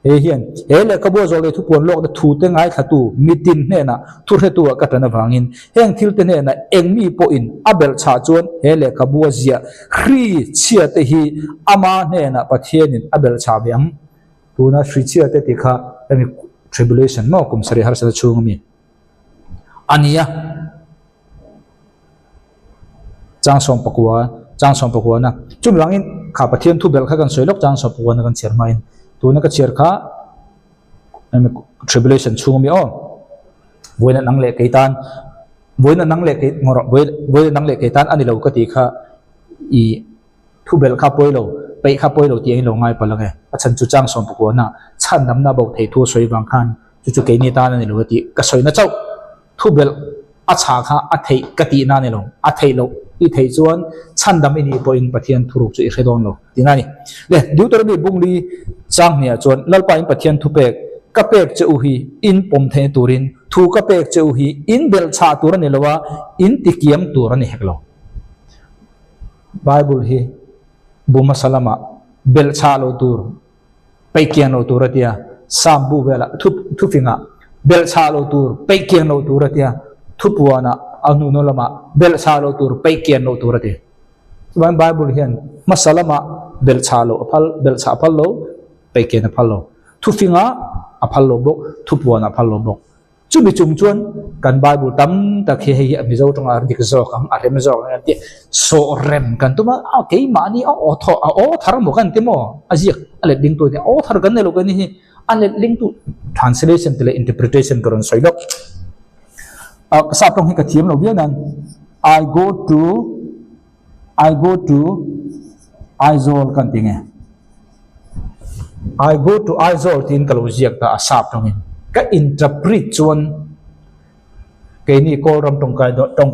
he hian he le ka bo zo le thu pon lok da thu te ngai thatu mitin ne na thu re tu ka ta na wangin heng thil te ne na engmi po in abel cha chuan he le ka bo zia khri chia te hi ama ne na pathian in abel cha biam tu na shri chia te ti kha ami tribulation mo kum sari har sa chung mi ania chang som pakwa na chum langin kha pathian thu bel kha kan soilok chang som pakwa na kan chermain tu na ka cher kha ami tribulation chung mi o boina nang le keitan boina nang le ke ngoro boina nang le keitan ani lo ka ti kha I thu bel kha poilo pe kha poi lo ti ai lo ngai palange a chan chu chang som ko na chan nam na bo thei thu soi wang khan chu ke ni ta na ni lo ti ka soi na chau thu bel a cha kha a thei ka ti na ni lo a thei lo i thei chuan chan dam ini po in pathian thuruk chu i khedon lo tinga ni le deuteronomy bungli chang nia chuan lalpa in pathian thu pek ka pek che u hi in pom the turin thu ka pek che u hi in bel cha tur ni lowa in tikiam tur ni heklo bible hi buma salama bel cha lo tur peikian lo tur atia sambu vela thu finga bel cha lo tur peikian lo tur atia thu puana anu no lama bel cha lo tur peikian lo tur atia ban bible hian masalama bel cha lo aphal bel cha phal lo peikian aphal lo thu finga aphal lo bok thu puana aphal lo bok chu mi chung chuan kan bible tam ta khe hi mi zo tong ar dik zo kam arem zo ti so rem kan tuma a ke ma ni o tho o thar mo kan ti mo aji ale ding tu ni o thar kan ne lo kan ni ale link to translation tele interpretation karon soilok sa tong hi ka thiam lo bia nan I go to Aizol kan tinge I go to Aizol tin kalojiak ta asap tong in ka interpret chuan ke ni ko ram tong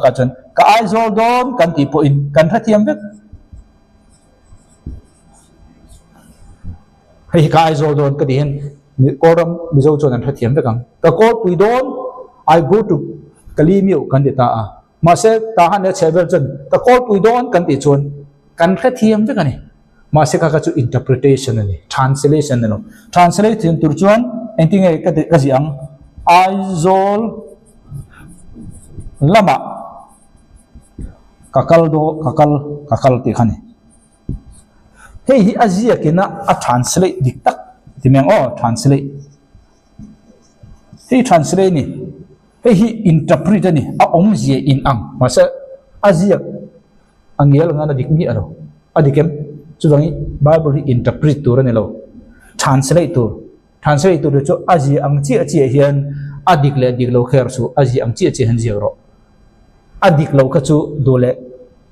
ka chan ka Aizol don kan ti po in kan tha thiam vek hei ka Aizol don ka di hen ko ram mi zo chuan an tha thiam vek ang ka ko pui don I go to kalimiu kan ti ta a ma se ta han ne chevel chan ka ko pui don kan ti chuan kan tha thiam vek ani ma se ka chu interpretation ani translation ani translation tur chuan enting ai ka siang Aizol lama kakal ti khani hei hi azia kina a translate dik tak ti meng translate hei translate ni hei hi interpret ani a om je in ang masa azia angel ngana dik ni aro adikem chuwangi bible hi interpret tur ani lo translate tur chu aji ang chi hian adik le dik lo kher su aji ang chi han zero adik lo ka chu dole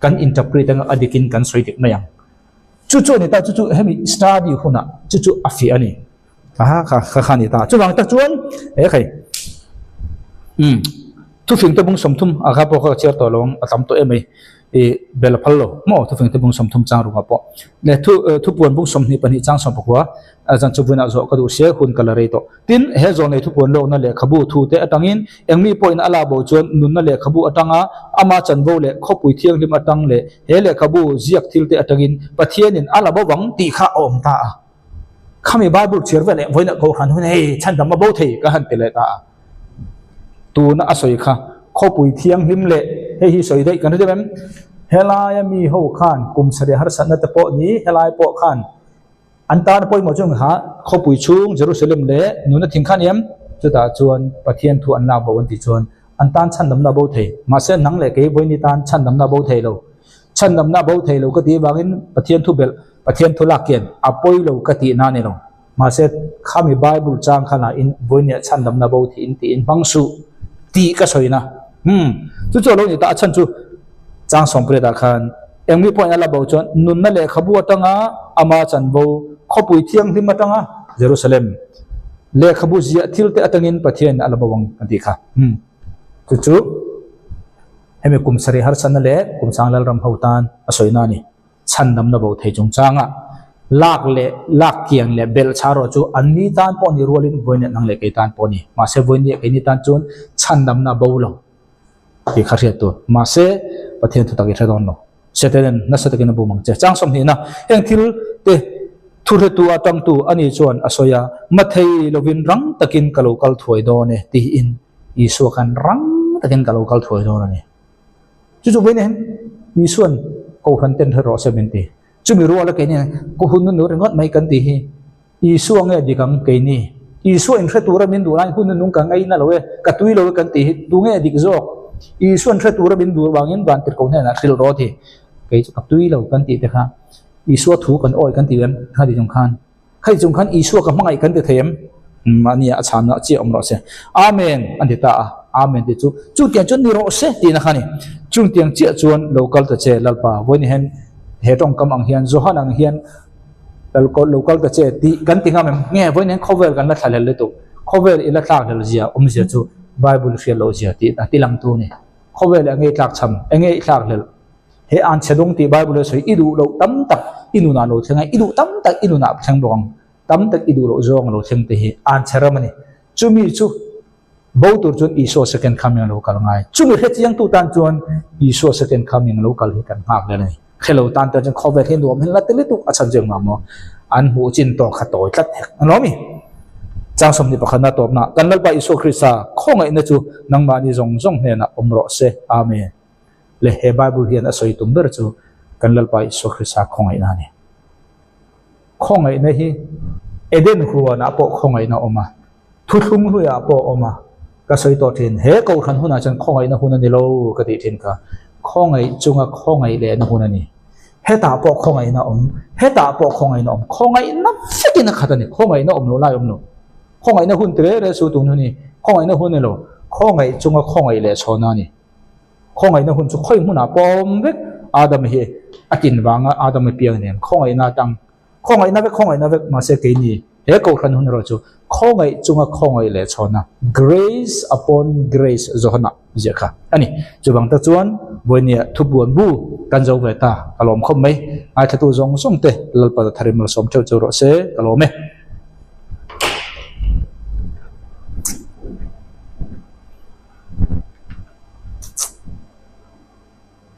kan interpret ang adikin kan soitik na yang chu ni ta chu hemi study huna chu afi ani kha ni ta chu wang ta chuan e khai tu fing te bung somthum aga po ka cher to long atam to emai e bel phallo mo tu fing te bung somthum chang runga po le thu puan bung som ni pani chang som pokwa ajan chubuna zo ka du se hun kalare to tin he zo nei thu puan lo na le khabu thu te atangin engmi point ala bo chon nun na le khabu atanga ama chan bo le khopui thiang lim atang le he le khabu ziak thil te atangin pathian in ala bo wang ti kha om ta khami bible cher ve le voina ko han hun he chan dam bo thei ka han te le ta tu na asoi kha khopui thiang lim le he hi soi dei kan de bem helai mi ho khan kum sare har san na te po ni helai po khan antar poi mo chung ha khopui chung Jerusalem le nuna thing khan yam chuta chuan pathian thu an la bo an ti chuan antan chan dam na bo thei ma se nang le ke boini tan chan dam na bo thei lo chan dam na bo thei lo ka ti wangin pathian thu bel pathian thu la ken apoi lo ka ti na ne lo ma se khami bible chang khana in boini chan dam na bo thi in ti in bangsu ti ka soina chu lo ni ta chan chu chang som pre da khan engmi point ala bo chon nun na le khabu atanga ama chan bo khopui thiang hlim atanga Jerusalem le khabu zia thil te atangin pathian ala bawang anti kha chu hemi kum sari har san le kum sanglal ram hautan asoina ni chan nam na bo thei chung changa lak kiang le bel charo chu anni tan po ni rolin boine nang le ke tan po ni ma se boine ke ni tan chun chan nam na bo lo ki khariat to ma se pathian thu taki thadon lo setelen na setakin bu mang che chang som ni na eng thil te thur tu atang tu ani chuan asoya mathei lovin rang takin kalokal thoi do ne ti in isu kan rang takin kalokal thoi do ne chu boine isuan ko han ten thero sementi chu mi ro la ke ni ko hun nu rengot mai kan ti hi isu ange dikang ke ni isu en thretura min du ran hun nu kang ai na lowe katui lowe kan ti tu nge dik zo isuan thretura bin du wangin ban tir ko ne na thil ro thi ke chu katui lo kan ti te kha isu thu kan oi kan ti lem kha di jong khan isu ka mangai kan te them mania acham na chi om ro se amen an ti ta amen ti chu tian chun ni ro se ti na khani chung tiang chi chuan local ta che lalpa voin hen he tong kam ang hian zo han ang hian local ta che ti kan tinga mem nge voi nen cover kan la thalel le tu cover ila tlak dal zia zia chu bible fiel lo zia ti ta tilang tu ni cover le nge tlak cham nge tlak le he an chedong ti bible le soi idu lo tam tak inu na lo thenga idu tam tak inu na thang bong tam tak idu lo zong lo theng te hi an charamani chumi chu bo tur chun iso second coming lo kal ngai chumi he chiang tu tan chuan iso second coming lo kal hi kan ngak le ni khelo tan ta chen cover hin dom hin la te le tu acham jeng ma mo an hu chin to kha toy tlat hek anomi chang som ni pakhana top na kan lal pa iso krista khongai na chu nang ma ni zong zong he na omro se amen le he bible hian a soi tum ber chu kan lal pa iso krista khongai na ni khongai na hi eden huwa na po khongai na oma thuthung hu ya po oma ka soi to thin he ko khan huna chan khongai na huna ni lo ka ti thin ka khongai chunga khongai le na huna ni he ta po khongai na he ta po khongai na khongai na fikin na khatani khongai na lo lai no khongai na hun tre re su tu ni khongai na hun ne lo khongai chunga khongai le chona ni khongai na hun chu khoi huna pom vek adam hi akin wanga adam piang nem khongai na tang khongai na vek ma se ke ni he ko khan hun ro chu khongai chunga khongai le chona grace upon grace zohna jekha ani chubang ta chuan boinia thubuan bu kan zo ve ta kalom khom mai ai thatu zong song te lalpa tharim som chau chau ro se kalome